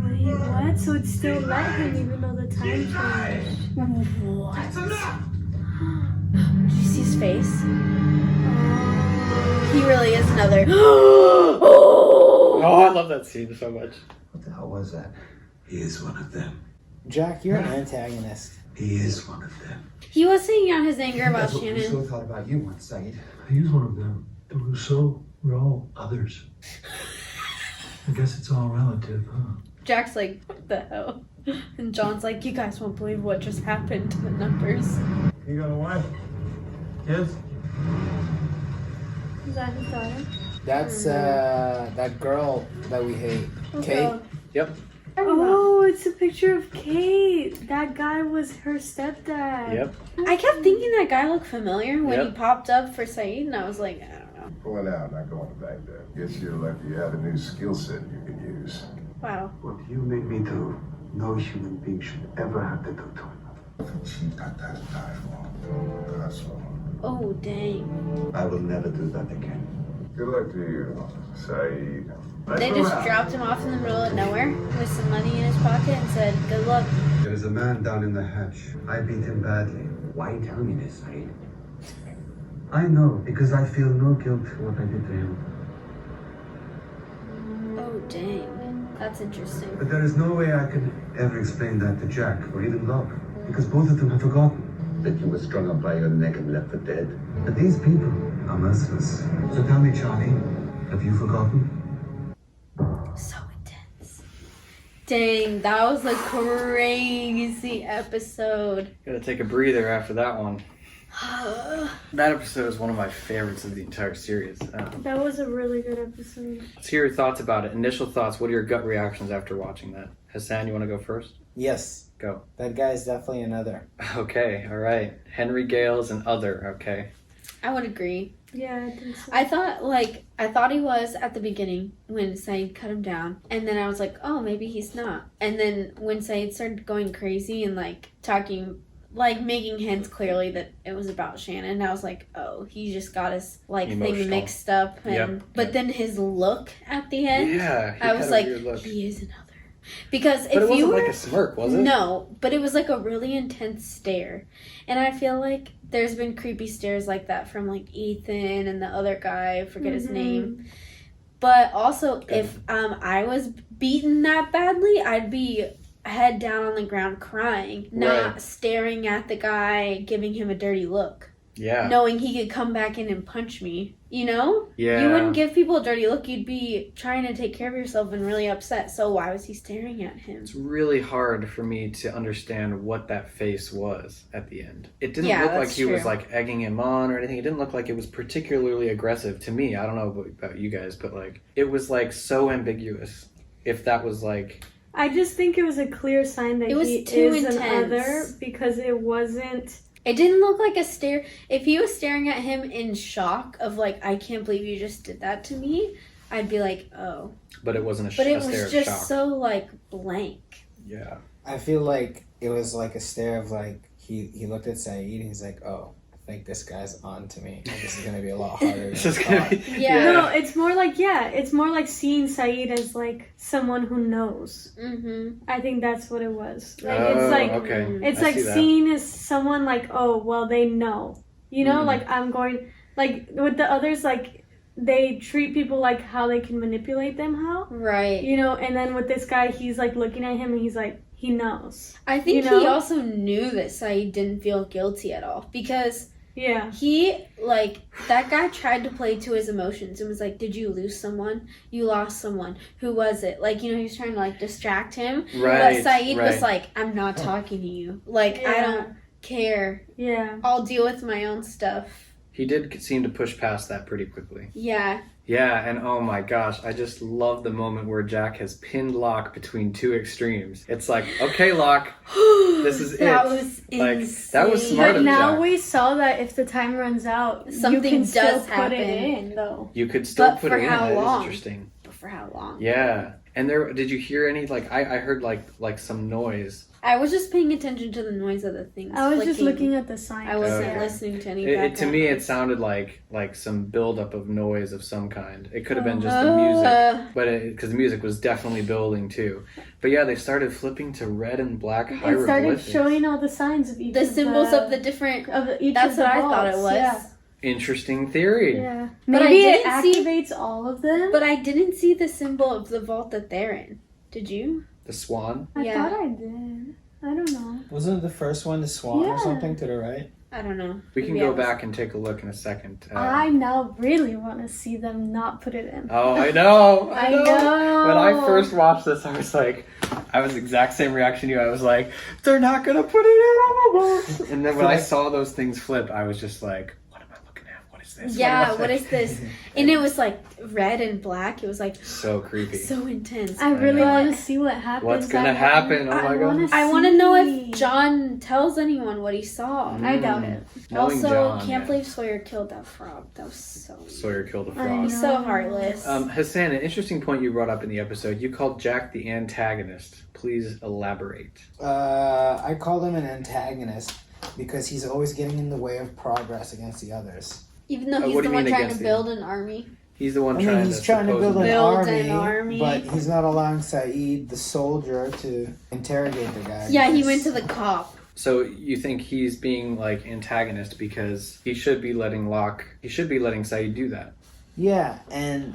[SPEAKER 4] Wait, what? So it's still let him even though the time changed.
[SPEAKER 3] What? Did you see his face? He really is another.
[SPEAKER 2] Oh, I love love that scene so much.
[SPEAKER 11] What the hell was that?
[SPEAKER 7] He is one of them.
[SPEAKER 1] Jack, you're an antagonist.
[SPEAKER 7] He is one of them.
[SPEAKER 3] He was saying out his anger about
[SPEAKER 11] That's what
[SPEAKER 3] Shannon.
[SPEAKER 11] Rousseau thought about you once, Saeed.
[SPEAKER 6] He was one of them. And Rousseau, we're all others. I guess it's all relative, huh?
[SPEAKER 3] Jack's like, what the hell? And John's like, you guys won't believe what just happened to the numbers.
[SPEAKER 6] You got a wife? Kids?
[SPEAKER 4] Is that his daughter?
[SPEAKER 1] That's that girl that we hate. Kate?
[SPEAKER 3] Okay.
[SPEAKER 2] Yep.
[SPEAKER 4] Oh, it's a picture of Kate. That guy was her stepdad.
[SPEAKER 2] Yep.
[SPEAKER 3] I kept thinking that guy looked familiar when he
[SPEAKER 2] Yep.
[SPEAKER 3] popped up for Saeed, and I was like, I don't know.
[SPEAKER 10] Pulling out, not going to Baghdad. Guess you're lucky you have a new skill set you can use.
[SPEAKER 3] Wow.
[SPEAKER 7] What you made me do, no human being should ever have to do to another.
[SPEAKER 10] She got that to die for. That's all.
[SPEAKER 3] Oh, dang.
[SPEAKER 7] I will never do that again.
[SPEAKER 10] Good luck to you, Saeed.
[SPEAKER 3] They just dropped him off in the middle of nowhere with some money in his pocket and said, good luck.
[SPEAKER 7] There is a man down in the hatch. I beat him badly.
[SPEAKER 8] Why tell me this, Saeed?
[SPEAKER 7] I know, because I feel no guilt for what I did to him.
[SPEAKER 3] Oh, dang. That's interesting.
[SPEAKER 7] But there is no way I can ever explain that to Jack or even Locke, because both of them have forgotten that you were strung up by your neck and left for dead. But these people are merciless. So tell me, Charlie, have you forgotten?
[SPEAKER 3] So intense. Dang, that was a crazy episode.
[SPEAKER 2] Gotta take a breather after that one. That episode is one of my favorites of the entire series.
[SPEAKER 4] That was a really good episode.
[SPEAKER 2] Let's hear your thoughts about it. Initial thoughts. What are your gut reactions after watching that? Hassan, you want to go first?
[SPEAKER 1] Yes.
[SPEAKER 2] Go.
[SPEAKER 1] That guy's definitely another.
[SPEAKER 2] Okay, all right. Henry Gale's an other. Okay.
[SPEAKER 3] I would agree.
[SPEAKER 4] Yeah, I think so.
[SPEAKER 3] I thought he was at the beginning when Saeed cut him down. And then I was like, oh, maybe he's not. And then when Saeed started going crazy and like talking, like making hints clearly that it was about Shannon, I was like, oh, he just got his like
[SPEAKER 2] Emotional.
[SPEAKER 3] thing mixed up. And
[SPEAKER 2] Yep.
[SPEAKER 3] But then his look at the end,
[SPEAKER 2] Yeah.
[SPEAKER 3] I was like,
[SPEAKER 2] look.
[SPEAKER 3] he is another. Because
[SPEAKER 2] But
[SPEAKER 3] if
[SPEAKER 2] it
[SPEAKER 3] you
[SPEAKER 2] wasn't
[SPEAKER 3] were
[SPEAKER 2] like a smirk, was it?
[SPEAKER 3] No, but it was like a really intense stare. And I feel like there's been creepy stares like that from like Ethan and the other guy, I forget his name. But also if I was beaten that badly, I'd be head down on the ground crying, not
[SPEAKER 2] Right.
[SPEAKER 3] staring at the guy, giving him a dirty look.
[SPEAKER 2] Yeah.
[SPEAKER 3] Knowing he could come back in and punch me, you know?
[SPEAKER 2] Yeah.
[SPEAKER 3] You wouldn't give people a dirty look. You'd be trying to take care of yourself and really upset. So why was he staring at him?
[SPEAKER 2] It's really hard for me to understand what that face was at the end. It didn't
[SPEAKER 3] Yeah,
[SPEAKER 2] look like
[SPEAKER 3] that's
[SPEAKER 2] he was
[SPEAKER 3] true.
[SPEAKER 2] like egging him on or anything. It didn't look like it was particularly aggressive to me. I don't know about you guys, but like it was like so ambiguous. If that was like
[SPEAKER 4] I just think it was a clear sign that
[SPEAKER 3] It was
[SPEAKER 4] he
[SPEAKER 3] too
[SPEAKER 4] is an
[SPEAKER 3] intense.
[SPEAKER 4] other because it wasn't.
[SPEAKER 3] It didn't look like a stare. If he was staring at him in shock of like, I can't believe you just did that to me, I'd be like, oh.
[SPEAKER 2] but it wasn't
[SPEAKER 3] But it
[SPEAKER 2] a stare
[SPEAKER 3] was
[SPEAKER 2] of
[SPEAKER 3] just
[SPEAKER 2] shock.
[SPEAKER 3] so like blank.
[SPEAKER 2] Yeah.
[SPEAKER 1] I feel like it was like a stare of like he looked at Saeed and he's like, oh, I think this guy's on to me. And this is gonna be a lot harder.
[SPEAKER 2] This
[SPEAKER 1] than
[SPEAKER 2] is
[SPEAKER 1] I
[SPEAKER 2] gonna
[SPEAKER 1] thought."
[SPEAKER 2] be
[SPEAKER 3] Yeah.
[SPEAKER 4] No, it's more like seeing Saeed as like someone who knows.
[SPEAKER 3] Mm-hmm.
[SPEAKER 4] I think that's what it was. Like,
[SPEAKER 2] Oh,
[SPEAKER 4] it's like
[SPEAKER 2] okay.
[SPEAKER 4] it's
[SPEAKER 2] I
[SPEAKER 4] like
[SPEAKER 2] see that.
[SPEAKER 4] seen as someone like, oh well, they know. You know,
[SPEAKER 2] Mm.
[SPEAKER 4] like I'm going like with the others, like they treat people like how they can manipulate them, how
[SPEAKER 3] Right.
[SPEAKER 4] you know. And then with this guy, he's like looking at him and he's like, he knows.
[SPEAKER 3] I think
[SPEAKER 4] You know?
[SPEAKER 3] he also knew that Saeed didn't feel guilty at all because
[SPEAKER 4] Yeah.
[SPEAKER 3] he, like, that guy tried to play to his emotions and was like, did you lose someone? You lost someone. Who was it? Like, you know, he was trying to, like, distract him.
[SPEAKER 2] Right.
[SPEAKER 3] But Saeed was
[SPEAKER 2] right.
[SPEAKER 3] like, I'm not talking to you. Like, I
[SPEAKER 4] Yeah.
[SPEAKER 3] don't care.
[SPEAKER 4] Yeah.
[SPEAKER 3] I'll deal with my own stuff.
[SPEAKER 2] He did seem to push past that pretty quickly.
[SPEAKER 3] Yeah.
[SPEAKER 2] Yeah, and oh my gosh, I just love the moment where Jack has pinned Locke between two extremes. It's like, okay, Locke, this is
[SPEAKER 3] That
[SPEAKER 2] it.
[SPEAKER 3] was
[SPEAKER 2] Like,
[SPEAKER 3] insane.
[SPEAKER 2] that was smart
[SPEAKER 4] But
[SPEAKER 2] of
[SPEAKER 4] now
[SPEAKER 2] Jack.
[SPEAKER 4] we saw that if the time runs out,
[SPEAKER 3] Something
[SPEAKER 4] you can
[SPEAKER 3] does
[SPEAKER 4] still put
[SPEAKER 3] happen.
[SPEAKER 4] it in, though.
[SPEAKER 2] You could still
[SPEAKER 3] But
[SPEAKER 2] put
[SPEAKER 3] for
[SPEAKER 2] it in.
[SPEAKER 3] how
[SPEAKER 2] That is
[SPEAKER 3] long?
[SPEAKER 2] interesting.
[SPEAKER 3] But for how long?
[SPEAKER 2] Yeah. And there, did you hear any, like, I heard, like some noise.
[SPEAKER 3] I was just paying attention to the noise of the things.
[SPEAKER 4] I was just
[SPEAKER 3] flicking.
[SPEAKER 4] looking at the signs.
[SPEAKER 3] I wasn't
[SPEAKER 2] Okay.
[SPEAKER 3] listening to any
[SPEAKER 2] To
[SPEAKER 3] background
[SPEAKER 2] me, it
[SPEAKER 3] noise.
[SPEAKER 2] sounded like some buildup of noise of some kind. It could have been just the music, but because the music was definitely building too. But yeah, they started flipping to red and black
[SPEAKER 4] It
[SPEAKER 2] hieroglyphics.
[SPEAKER 4] started showing all the signs of each
[SPEAKER 3] The
[SPEAKER 4] of
[SPEAKER 3] symbols of the different.
[SPEAKER 4] of each
[SPEAKER 3] That's
[SPEAKER 4] of the
[SPEAKER 3] what I thought it
[SPEAKER 4] vaults,
[SPEAKER 3] was.
[SPEAKER 4] Yeah.
[SPEAKER 2] Interesting theory.
[SPEAKER 4] Yeah.
[SPEAKER 3] But
[SPEAKER 4] Maybe
[SPEAKER 3] I
[SPEAKER 4] it
[SPEAKER 3] didn't see-
[SPEAKER 4] activates all of them.
[SPEAKER 3] But I didn't see the symbol of the vault that they're in. Did you?
[SPEAKER 2] The swan.
[SPEAKER 4] I
[SPEAKER 3] Yeah.
[SPEAKER 4] thought I did. I don't know.
[SPEAKER 1] Wasn't the first one the swan or
[SPEAKER 4] Yeah.
[SPEAKER 1] something to the right?
[SPEAKER 3] I don't know.
[SPEAKER 2] We can
[SPEAKER 3] Maybe
[SPEAKER 2] go
[SPEAKER 3] I was-
[SPEAKER 2] back and take a look in a second.
[SPEAKER 4] I now really want to see them not put it in.
[SPEAKER 2] Oh, I know.
[SPEAKER 4] I know.
[SPEAKER 2] When I first watched this, I was like, I was the exact same reaction you. I was like, they're not gonna put it in on the box. And then when I saw those things flip, I was just like, what am I looking at? What is this?
[SPEAKER 3] Yeah, what is this? And it was like red and black. It was like
[SPEAKER 2] So creepy.
[SPEAKER 3] so intense.
[SPEAKER 4] I really
[SPEAKER 2] know.
[SPEAKER 4] want to see what happens.
[SPEAKER 2] What's gonna happen? Oh my god.
[SPEAKER 3] I want to know if John tells anyone what he saw.
[SPEAKER 4] I doubt it.
[SPEAKER 2] Knowing
[SPEAKER 3] Also,
[SPEAKER 2] John,
[SPEAKER 3] can't
[SPEAKER 2] yeah.
[SPEAKER 3] believe Sawyer killed that frog. That was so.
[SPEAKER 2] Sawyer killed a
[SPEAKER 4] I
[SPEAKER 2] frog.
[SPEAKER 3] He's so heartless.
[SPEAKER 2] Hassan, an interesting point you brought up in the episode. You called Jack the antagonist. Please elaborate.
[SPEAKER 1] I called him an antagonist because he's always getting in the way of progress against the others.
[SPEAKER 3] Even though
[SPEAKER 2] what
[SPEAKER 3] he's
[SPEAKER 2] do
[SPEAKER 3] the
[SPEAKER 2] you
[SPEAKER 3] one
[SPEAKER 2] mean
[SPEAKER 3] trying
[SPEAKER 2] against
[SPEAKER 3] to
[SPEAKER 2] the-
[SPEAKER 3] build an army.
[SPEAKER 2] He's the one
[SPEAKER 1] I mean,
[SPEAKER 2] trying
[SPEAKER 1] he's
[SPEAKER 2] to
[SPEAKER 1] trying to build an
[SPEAKER 3] supposedly-
[SPEAKER 1] army,
[SPEAKER 3] Build an army.
[SPEAKER 1] but he's not allowing Saeed, the soldier, to interrogate the guy.
[SPEAKER 3] Yeah, he
[SPEAKER 1] because-
[SPEAKER 3] went to the cop.
[SPEAKER 2] So you think he's being like antagonist because he should be letting Saeed do that.
[SPEAKER 1] Yeah, and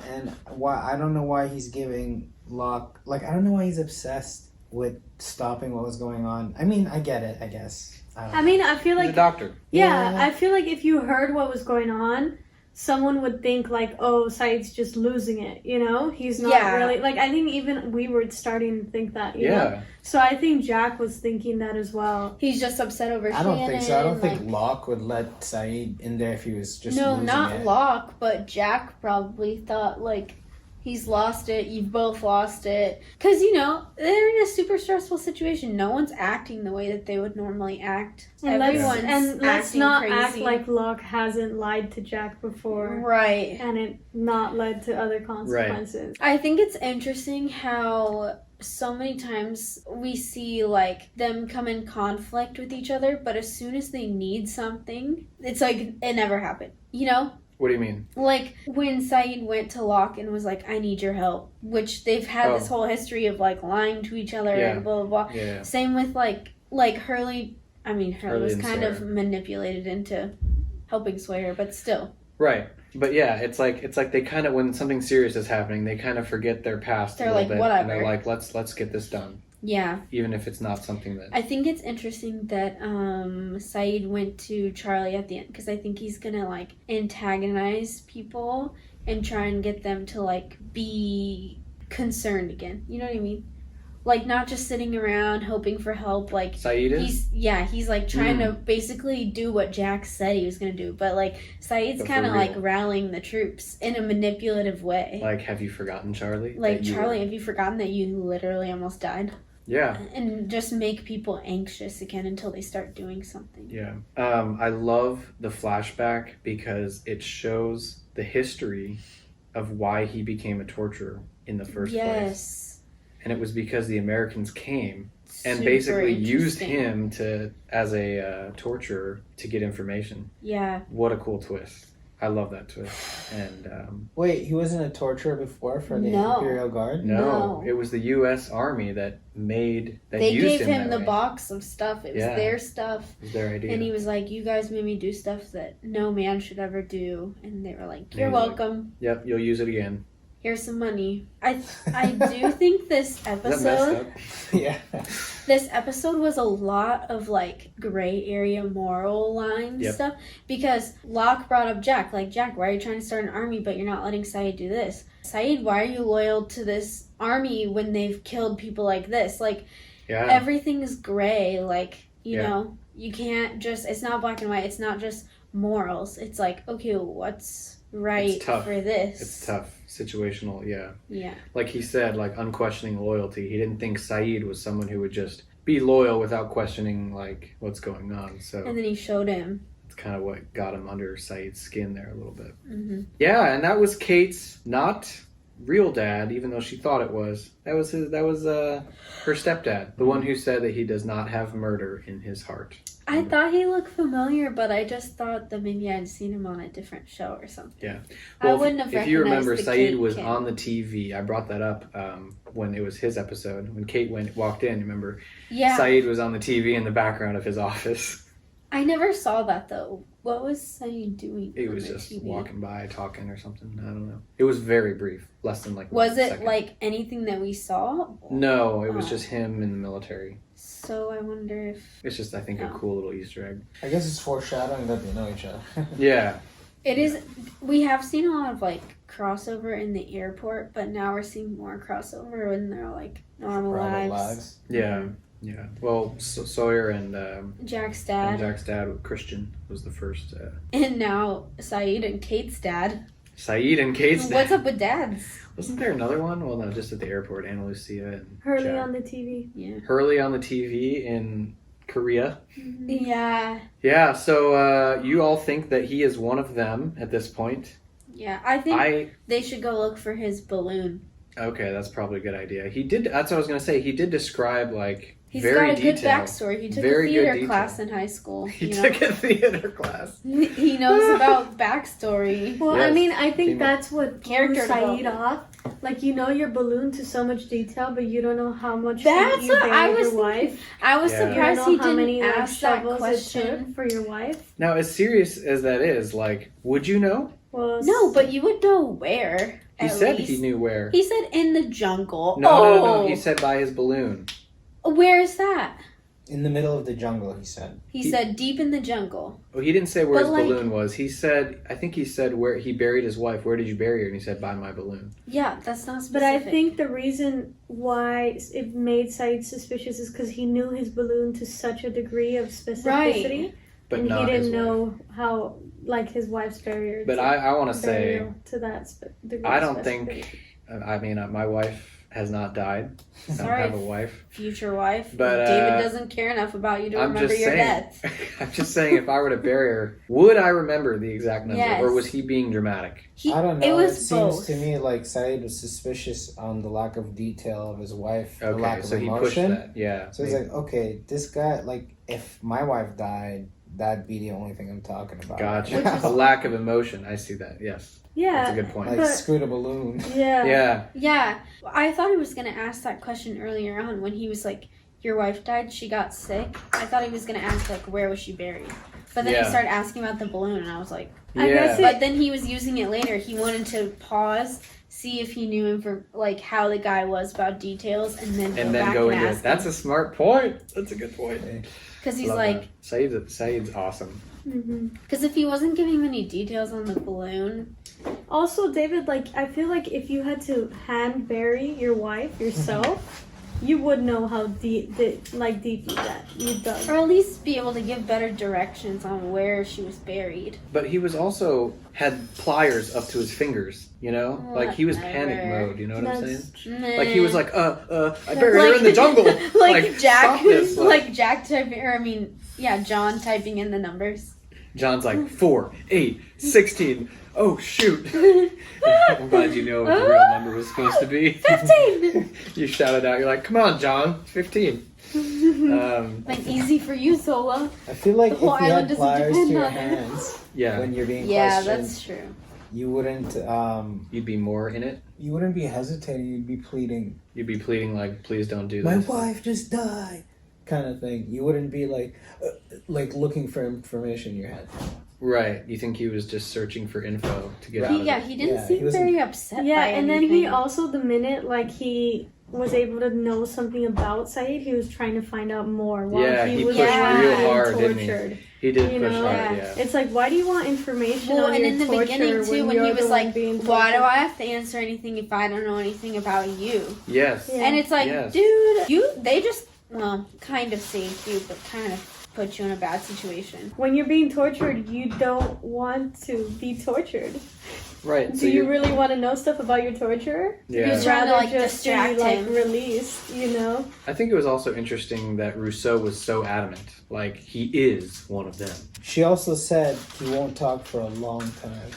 [SPEAKER 1] why I don't know why he's giving Locke, like, I don't know why he's obsessed with stopping what was going on. I mean, I get it, I guess. I don't
[SPEAKER 4] I mean, I feel
[SPEAKER 2] He's
[SPEAKER 4] like
[SPEAKER 2] a doctor.
[SPEAKER 4] Yeah,
[SPEAKER 1] Yeah.
[SPEAKER 4] I feel like if you heard what was going on, someone would think like, "Oh, Said's just losing it." You know, he's not
[SPEAKER 3] Yeah.
[SPEAKER 4] really like. I think even we were starting to think that. You know?
[SPEAKER 2] Yeah.
[SPEAKER 4] So I think Jack was thinking that as well.
[SPEAKER 3] He's just upset over
[SPEAKER 1] I don't think so. I don't
[SPEAKER 3] Shannon,
[SPEAKER 1] think Locke would let Saeed in there if he was just
[SPEAKER 3] no,
[SPEAKER 1] losing
[SPEAKER 3] not
[SPEAKER 1] it.
[SPEAKER 3] Locke, but Jack probably thought like he's lost it. You've both lost it because they're in a super stressful situation. No one's acting the way that they would normally act.
[SPEAKER 4] And
[SPEAKER 3] Everyone's
[SPEAKER 4] let's
[SPEAKER 3] acting
[SPEAKER 4] not
[SPEAKER 3] crazy.
[SPEAKER 4] act like Locke hasn't lied to Jack before,
[SPEAKER 3] right.
[SPEAKER 4] and it not led to other consequences.
[SPEAKER 3] I think it's interesting how so many times we see like them come in conflict with each other, but as soon as they need something, it's like it never happened.
[SPEAKER 2] What do you mean?
[SPEAKER 3] Like when Saeed went to Locke and was like, I need your help, which they've had this whole history of like lying to each other
[SPEAKER 2] Yeah.
[SPEAKER 3] and blah blah blah.
[SPEAKER 2] Yeah.
[SPEAKER 3] Same with like Hurley. I mean, Hurley was
[SPEAKER 2] and
[SPEAKER 3] kind
[SPEAKER 2] Sawyer.
[SPEAKER 3] of manipulated into helping Sawyer, but still.
[SPEAKER 2] Right. But yeah, it's like they kind of, when something serious is happening, they kind of forget their past
[SPEAKER 3] They're
[SPEAKER 2] a little
[SPEAKER 3] like,
[SPEAKER 2] bit.
[SPEAKER 3] whatever.
[SPEAKER 2] And they're like, let's get this done.
[SPEAKER 3] Yeah.
[SPEAKER 2] Even if it's not something that...
[SPEAKER 3] I think it's interesting that Saeed went to Charlie at the end because I think he's gonna like antagonize people and try and get them to like be concerned again. You know what I mean? Like not just sitting around hoping for help. Like
[SPEAKER 2] Saeed is?
[SPEAKER 3] he's like trying to basically do what Jack said he was gonna do, but like Saeed's
[SPEAKER 2] But for
[SPEAKER 3] kind of
[SPEAKER 2] real.
[SPEAKER 3] like rallying the troops in a manipulative way.
[SPEAKER 2] Like, have you forgotten, Charlie?
[SPEAKER 3] Like
[SPEAKER 2] that you
[SPEAKER 3] Charlie,
[SPEAKER 2] were-
[SPEAKER 3] have you forgotten that you literally almost died?
[SPEAKER 2] Yeah.
[SPEAKER 3] And just make people anxious again until they start doing something.
[SPEAKER 2] Yeah. I love the flashback because it shows the history of why he became a torturer in the first place. And it was because the Americans came and
[SPEAKER 3] Super
[SPEAKER 2] basically used
[SPEAKER 3] interesting.
[SPEAKER 2] him as a torturer to get information.
[SPEAKER 3] Yeah.
[SPEAKER 2] What a cool twist. I love that twist. And
[SPEAKER 1] Wait, he wasn't a torturer before for the
[SPEAKER 3] No.
[SPEAKER 1] Imperial Guard?
[SPEAKER 2] no, it was the U.S. Army that
[SPEAKER 3] They
[SPEAKER 2] used
[SPEAKER 3] gave him
[SPEAKER 2] that
[SPEAKER 3] the
[SPEAKER 2] way.
[SPEAKER 3] box of stuff. It was
[SPEAKER 2] Yeah.
[SPEAKER 3] their stuff.
[SPEAKER 2] It was their idea.
[SPEAKER 3] And he was like, you guys made me do stuff that no man should ever do. And they were like, you're
[SPEAKER 2] he was like,
[SPEAKER 3] welcome.
[SPEAKER 2] Yep, you'll use it again.
[SPEAKER 3] Here's some money. I do think this
[SPEAKER 2] Is that messed
[SPEAKER 3] episode
[SPEAKER 2] up?
[SPEAKER 1] Yeah.
[SPEAKER 3] this episode was a lot of like gray area moral line
[SPEAKER 2] Yep.
[SPEAKER 3] stuff because Locke brought up Jack, like, Jack, why are you trying to start an army but you're not letting Saeed do this? Saeed, why are you loyal to this army when they've killed people like this? Like,
[SPEAKER 2] Yeah.
[SPEAKER 3] everything is gray. Like, you
[SPEAKER 2] Yeah.
[SPEAKER 3] know, you can't just, it's not black and white. It's not just morals. It's like, okay, what's right
[SPEAKER 2] It's tough.
[SPEAKER 3] for this?
[SPEAKER 2] It's tough. Situational, yeah.
[SPEAKER 3] Yeah.
[SPEAKER 2] Like he said, like unquestioning loyalty. He didn't think Saeed was someone who would just be loyal without questioning like what's going on. So
[SPEAKER 3] And then he showed him.
[SPEAKER 2] it's kind of what got him under Saeed's skin there a little bit.
[SPEAKER 3] Mm-hmm.
[SPEAKER 2] Yeah, and that was Kate's not real dad, even though she thought it was. That was her stepdad, the one who said that he does not have murder in his heart.
[SPEAKER 3] I thought he looked familiar, but I just thought that maybe I'd seen him on a different show or something.
[SPEAKER 2] Yeah.
[SPEAKER 3] I
[SPEAKER 2] Well,
[SPEAKER 3] wouldn't have
[SPEAKER 2] if you
[SPEAKER 3] recognized
[SPEAKER 2] remember,
[SPEAKER 3] the
[SPEAKER 2] Saeed
[SPEAKER 3] Kate
[SPEAKER 2] was
[SPEAKER 3] kid.
[SPEAKER 2] on the TV. I brought that up when it was his episode. When Kate walked in, remember?
[SPEAKER 3] Yeah.
[SPEAKER 2] Saeed was on the TV in the background of his office.
[SPEAKER 3] I never saw that though. What was Saeed doing?
[SPEAKER 2] It
[SPEAKER 3] on
[SPEAKER 2] was
[SPEAKER 3] the
[SPEAKER 2] just
[SPEAKER 3] TV?
[SPEAKER 2] walking by, talking or something. I don't know. It was very brief, less than like.
[SPEAKER 3] Was
[SPEAKER 2] 1
[SPEAKER 3] it
[SPEAKER 2] second.
[SPEAKER 3] like anything that we saw?
[SPEAKER 2] No, it was
[SPEAKER 3] Oh.
[SPEAKER 2] just him in the military.
[SPEAKER 3] So I wonder if
[SPEAKER 2] It's just, I think, a
[SPEAKER 3] Oh.
[SPEAKER 2] cool little Easter egg.
[SPEAKER 1] I guess it's foreshadowing that they know each other.
[SPEAKER 2] Yeah.
[SPEAKER 3] it is. We have seen a lot of like crossover in the airport, but now we're seeing more crossover in their like normal
[SPEAKER 1] Private
[SPEAKER 3] lives.
[SPEAKER 1] lives.
[SPEAKER 2] Yeah. Yeah. Well, Sawyer and
[SPEAKER 3] Jack's dad,
[SPEAKER 2] Jack's dad, Christian, was the first.
[SPEAKER 3] and now Saeed and Kate's dad.
[SPEAKER 2] Saeed and Kate's dad.
[SPEAKER 3] What's up with dads?
[SPEAKER 2] Wasn't there another one? Well, no, just at the airport. Anna Lucia and
[SPEAKER 4] Hurley
[SPEAKER 2] Jack.
[SPEAKER 4] on the TV.
[SPEAKER 3] Yeah.
[SPEAKER 2] Hurley on the TV in Korea.
[SPEAKER 3] Yeah.
[SPEAKER 2] Yeah, so you all think that he is one of them at this point.
[SPEAKER 3] Yeah. I think they should go look for his balloon.
[SPEAKER 2] Okay, that's probably a good idea. He did, that's what I was going to say. He did describe, like,
[SPEAKER 3] He's
[SPEAKER 2] very
[SPEAKER 3] got a good
[SPEAKER 2] detailed.
[SPEAKER 3] backstory. He took
[SPEAKER 2] Very
[SPEAKER 3] a
[SPEAKER 2] good
[SPEAKER 3] theater
[SPEAKER 2] detail.
[SPEAKER 3] class in high school.
[SPEAKER 2] He
[SPEAKER 3] you know?
[SPEAKER 2] took a theater class.
[SPEAKER 3] He knows about backstory.
[SPEAKER 4] Well, I
[SPEAKER 2] Yes.
[SPEAKER 4] mean, I think
[SPEAKER 2] Female.
[SPEAKER 4] that's what
[SPEAKER 3] Character
[SPEAKER 4] threw Saeed
[SPEAKER 3] development.
[SPEAKER 4] off. Like, you know your balloon to so much detail, but you don't know how much
[SPEAKER 3] That's
[SPEAKER 4] you
[SPEAKER 3] what I
[SPEAKER 4] buried
[SPEAKER 3] was
[SPEAKER 4] your wife.
[SPEAKER 3] I was
[SPEAKER 2] Yeah.
[SPEAKER 4] You don't
[SPEAKER 3] surprised
[SPEAKER 4] know
[SPEAKER 3] he
[SPEAKER 4] how
[SPEAKER 3] didn't
[SPEAKER 4] many like,
[SPEAKER 3] ask that
[SPEAKER 4] shovels it
[SPEAKER 3] question.
[SPEAKER 4] took for your wife.
[SPEAKER 2] Now, as serious as that is, like, would you know?
[SPEAKER 4] Well,
[SPEAKER 3] No, but you would know where.
[SPEAKER 2] He
[SPEAKER 3] at
[SPEAKER 2] said
[SPEAKER 3] least.
[SPEAKER 2] he knew where.
[SPEAKER 3] He said in the jungle.
[SPEAKER 2] No, he said by his balloon.
[SPEAKER 3] Where is that?
[SPEAKER 1] In the middle of the jungle, he said.
[SPEAKER 3] He said deep in the jungle.
[SPEAKER 2] Well, he didn't say where
[SPEAKER 3] But,
[SPEAKER 2] his
[SPEAKER 3] like-
[SPEAKER 2] balloon was. He said, I think he said where he buried his wife. Where did you bury her? And he said, by my balloon.
[SPEAKER 3] Yeah, that's not specific.
[SPEAKER 4] But I think the reason why it made Saeed suspicious is because he knew his balloon to such a degree of specificity,
[SPEAKER 2] But
[SPEAKER 4] and he
[SPEAKER 2] not his
[SPEAKER 4] didn't
[SPEAKER 2] wife.
[SPEAKER 4] know how, like, his wife's burial.
[SPEAKER 2] But I want to say,
[SPEAKER 4] burial to that degree.
[SPEAKER 2] I
[SPEAKER 4] of
[SPEAKER 2] don't think,
[SPEAKER 4] specificity.
[SPEAKER 2] I mean, my wife has not died. I don't
[SPEAKER 3] Sorry,
[SPEAKER 2] have a wife.
[SPEAKER 3] future wife.
[SPEAKER 2] But,
[SPEAKER 3] David doesn't care enough about you to
[SPEAKER 2] I'm
[SPEAKER 3] remember
[SPEAKER 2] just
[SPEAKER 3] your
[SPEAKER 2] saying.
[SPEAKER 3] death.
[SPEAKER 2] I'm just saying, if I were to bury her, would I remember the exact number?
[SPEAKER 3] Yes.
[SPEAKER 2] Or was he being dramatic?
[SPEAKER 1] I don't know.
[SPEAKER 3] It
[SPEAKER 1] It,
[SPEAKER 3] was
[SPEAKER 1] seems
[SPEAKER 3] both.
[SPEAKER 1] to me like Saeed was suspicious on the lack of detail of his wife, the
[SPEAKER 2] Okay,
[SPEAKER 1] lack of
[SPEAKER 2] so he pushed
[SPEAKER 1] emotion.
[SPEAKER 2] that. Yeah.
[SPEAKER 1] So he's like, okay, this guy, like, if my wife died, that'd be the only thing I'm talking about.
[SPEAKER 2] Gotcha. A lack of emotion. I see that. Yes.
[SPEAKER 4] Yeah.
[SPEAKER 2] That's a good point.
[SPEAKER 1] Like,
[SPEAKER 4] But-
[SPEAKER 1] screw the balloon.
[SPEAKER 4] Yeah.
[SPEAKER 2] Yeah.
[SPEAKER 3] Yeah, I thought he was gonna ask that question earlier on when he was like, "Your wife died. She got sick." I thought he was gonna ask like, "Where was she buried?" But then
[SPEAKER 2] Yeah.
[SPEAKER 3] he started asking about the balloon, and I was like,
[SPEAKER 4] I guess
[SPEAKER 2] Yeah.
[SPEAKER 3] But then he was using it later. He wanted to pause, see if he knew like how the guy was about details, and then
[SPEAKER 2] And then
[SPEAKER 3] back
[SPEAKER 2] go
[SPEAKER 3] and
[SPEAKER 2] into it.
[SPEAKER 3] ask
[SPEAKER 2] That's a smart point. That's a good point.
[SPEAKER 3] because he's
[SPEAKER 2] Love
[SPEAKER 3] like,
[SPEAKER 2] that. Saeed's awesome.
[SPEAKER 3] because if he wasn't giving many details on the balloon,
[SPEAKER 4] Also, David, like, I feel like if you had to hand bury your wife yourself, you would know how deep you dug.
[SPEAKER 3] or at least be able to give better directions on where she was buried.
[SPEAKER 2] But he was also had pliers up to his fingers, you know? Like he was panic
[SPEAKER 3] Whatever.
[SPEAKER 2] mode, you know what I'm saying?
[SPEAKER 3] Meh.
[SPEAKER 2] Like he was like, I buried her in the jungle.
[SPEAKER 3] like Jack,
[SPEAKER 2] stop this.
[SPEAKER 3] like Jack typing, or I mean, yeah, John typing in the numbers.
[SPEAKER 2] John's like 4, 8, 16. Oh shoot! I'm glad you know what the real number was supposed to be.
[SPEAKER 3] 15.
[SPEAKER 2] You shouted out. You're like, "Come on, John! 15."
[SPEAKER 3] Like easy for you, Zola.
[SPEAKER 1] I feel like
[SPEAKER 3] The
[SPEAKER 1] if
[SPEAKER 3] whole
[SPEAKER 1] you
[SPEAKER 3] island
[SPEAKER 1] had
[SPEAKER 3] doesn't
[SPEAKER 1] pliers to
[SPEAKER 3] depend
[SPEAKER 1] your
[SPEAKER 3] on it.
[SPEAKER 1] hands
[SPEAKER 2] Yeah,
[SPEAKER 1] when you're being
[SPEAKER 3] Yeah,
[SPEAKER 1] questioned,
[SPEAKER 3] that's true.
[SPEAKER 1] you wouldn't
[SPEAKER 2] you'd be more in it.
[SPEAKER 1] you wouldn't be hesitating. You'd be pleading.
[SPEAKER 2] You'd be pleading like, "Please don't do
[SPEAKER 1] My
[SPEAKER 2] this."
[SPEAKER 1] wife just died, kind of thing. You wouldn't be like looking for information in your head.
[SPEAKER 2] Right? You think he was just searching for info to get out of it?
[SPEAKER 3] He didn't
[SPEAKER 1] Yeah,
[SPEAKER 3] seem
[SPEAKER 1] he wasn't-
[SPEAKER 3] very upset.
[SPEAKER 4] Yeah,
[SPEAKER 3] by
[SPEAKER 4] and then
[SPEAKER 3] anything.
[SPEAKER 4] he also, the minute like he was able to know something about Saeed, he was trying to find out more. While
[SPEAKER 2] Yeah,
[SPEAKER 4] he
[SPEAKER 2] he
[SPEAKER 4] was
[SPEAKER 2] pushed
[SPEAKER 4] like,
[SPEAKER 3] real
[SPEAKER 4] being
[SPEAKER 2] hard, didn't he?
[SPEAKER 4] tortured.
[SPEAKER 2] He did
[SPEAKER 4] You
[SPEAKER 2] push
[SPEAKER 4] know?
[SPEAKER 2] hard.
[SPEAKER 3] Yeah.
[SPEAKER 2] Yeah.
[SPEAKER 4] It's like, why do you want information
[SPEAKER 3] Well,
[SPEAKER 4] on
[SPEAKER 3] and
[SPEAKER 4] your
[SPEAKER 3] in the
[SPEAKER 4] torture
[SPEAKER 3] beginning too, when
[SPEAKER 4] you're
[SPEAKER 3] he
[SPEAKER 4] the
[SPEAKER 3] was
[SPEAKER 4] one
[SPEAKER 3] like,
[SPEAKER 4] being
[SPEAKER 3] "Why do
[SPEAKER 4] tortured?"
[SPEAKER 3] I have to answer anything if I don't know anything about you?"
[SPEAKER 2] Yes.
[SPEAKER 4] Yeah.
[SPEAKER 3] And it's like,
[SPEAKER 2] Yes.
[SPEAKER 3] dude, they just kind of saved you, but kind of put you in a bad situation.
[SPEAKER 4] When you're being tortured, you don't want to be tortured.
[SPEAKER 2] Right.
[SPEAKER 4] Do you really want to know stuff about your torturer?
[SPEAKER 2] Yeah.
[SPEAKER 3] He was trying to
[SPEAKER 4] Rather
[SPEAKER 3] like
[SPEAKER 4] just
[SPEAKER 3] distract
[SPEAKER 4] be like
[SPEAKER 3] him.
[SPEAKER 4] released, you know?
[SPEAKER 2] I think it was also interesting that Rousseau was so adamant. Like he is one of them.
[SPEAKER 1] She also said he won't talk for a long time.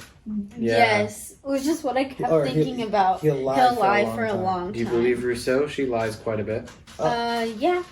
[SPEAKER 2] Yeah.
[SPEAKER 3] Yes. was just what I kept
[SPEAKER 1] Or
[SPEAKER 3] thinking about.
[SPEAKER 1] he'll lie
[SPEAKER 3] for a long time.
[SPEAKER 2] Do you believe Rousseau? She lies quite a bit.
[SPEAKER 3] Yeah.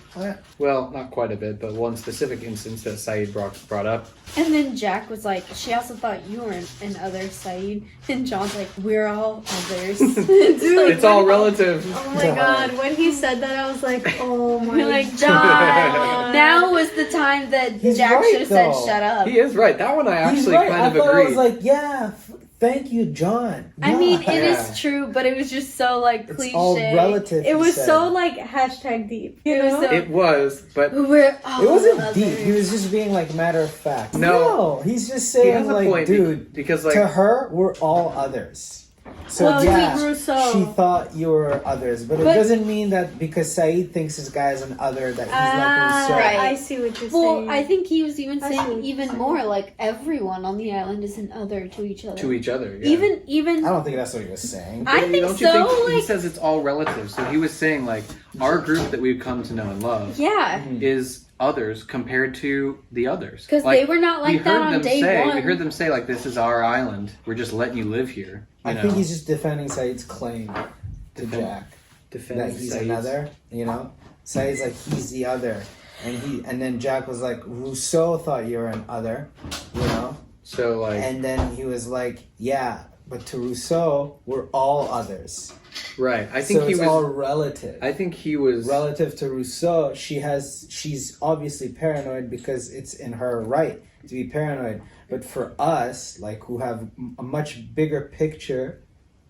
[SPEAKER 2] Well, not quite a bit, but one specific instance that Saeed brought up.
[SPEAKER 3] And then Jack was like, she also thought you were an other Saeed. And John's like, we're all others.
[SPEAKER 4] Dude,
[SPEAKER 2] It's all relative.
[SPEAKER 4] Oh my god, when he said that, I was like, oh my
[SPEAKER 3] like,
[SPEAKER 4] god.
[SPEAKER 3] Now was the time that
[SPEAKER 1] He's
[SPEAKER 3] Jack
[SPEAKER 1] right,
[SPEAKER 3] should have said,
[SPEAKER 1] though.
[SPEAKER 3] shut up.
[SPEAKER 2] He is right. That one I
[SPEAKER 1] He's
[SPEAKER 2] actually
[SPEAKER 1] right.
[SPEAKER 2] kind
[SPEAKER 1] I
[SPEAKER 2] of
[SPEAKER 1] thought
[SPEAKER 2] agreed.
[SPEAKER 1] I was like, yeah, thank you, John.
[SPEAKER 3] I mean, it
[SPEAKER 2] Yeah.
[SPEAKER 3] is true, but it was just so like cliche.
[SPEAKER 1] It's all relative.
[SPEAKER 4] It
[SPEAKER 1] he
[SPEAKER 4] was
[SPEAKER 1] said.
[SPEAKER 4] so like hashtag deep. You
[SPEAKER 3] It was
[SPEAKER 4] know?
[SPEAKER 3] so-
[SPEAKER 2] It was, but
[SPEAKER 3] We're all
[SPEAKER 1] It wasn't
[SPEAKER 3] others.
[SPEAKER 1] deep. He was just being like matter of fact.
[SPEAKER 2] No.
[SPEAKER 1] He's just
[SPEAKER 2] he has
[SPEAKER 1] saying
[SPEAKER 2] a
[SPEAKER 1] like,
[SPEAKER 2] point
[SPEAKER 1] dude,
[SPEAKER 2] because like
[SPEAKER 1] to her, we're all others. So
[SPEAKER 4] Well,
[SPEAKER 1] yeah,
[SPEAKER 4] he grew so.
[SPEAKER 1] she thought you were others, but it
[SPEAKER 4] But-
[SPEAKER 1] doesn't mean that because Saeed thinks this guy is an other that he's like Rousseau.
[SPEAKER 3] Right.
[SPEAKER 4] I see what you're
[SPEAKER 3] Well,
[SPEAKER 4] saying.
[SPEAKER 3] I think he was even
[SPEAKER 4] I see
[SPEAKER 3] saying
[SPEAKER 4] what you're
[SPEAKER 3] even
[SPEAKER 4] saying.
[SPEAKER 3] more like everyone on the island is an other to each other.
[SPEAKER 2] to each other. Yeah.
[SPEAKER 3] Even
[SPEAKER 1] I don't think that's what he was saying.
[SPEAKER 3] I think
[SPEAKER 2] Don't you
[SPEAKER 3] so.
[SPEAKER 2] think he
[SPEAKER 3] Like
[SPEAKER 2] says it's all relative? So he was saying like our group that we've come to know and love
[SPEAKER 3] yeah,
[SPEAKER 2] is others compared to the others.
[SPEAKER 3] because
[SPEAKER 2] Like,
[SPEAKER 3] they were not
[SPEAKER 2] we
[SPEAKER 3] like that
[SPEAKER 2] heard
[SPEAKER 3] on
[SPEAKER 2] them
[SPEAKER 3] day
[SPEAKER 2] say,
[SPEAKER 3] one.
[SPEAKER 2] we heard them say like this is our island. We're just letting you live here. You
[SPEAKER 1] I
[SPEAKER 2] know?
[SPEAKER 1] think he's just defending Saeed's claim to
[SPEAKER 2] Defend-
[SPEAKER 1] Jack
[SPEAKER 2] defend
[SPEAKER 1] that he's
[SPEAKER 2] Saeed's-
[SPEAKER 1] another. You know, Saeed's like he's the other, and then Jack was like Rousseau thought you were an other. You know.
[SPEAKER 2] So like
[SPEAKER 1] And then he was like, yeah, but to Rousseau, we're all others.
[SPEAKER 2] right. I think
[SPEAKER 1] So
[SPEAKER 2] he
[SPEAKER 1] it's
[SPEAKER 2] was.
[SPEAKER 1] all relative.
[SPEAKER 2] I think he was.
[SPEAKER 1] Relative to Rousseau, she's obviously paranoid because it's in her right to be paranoid. But for us, like who have a much bigger picture,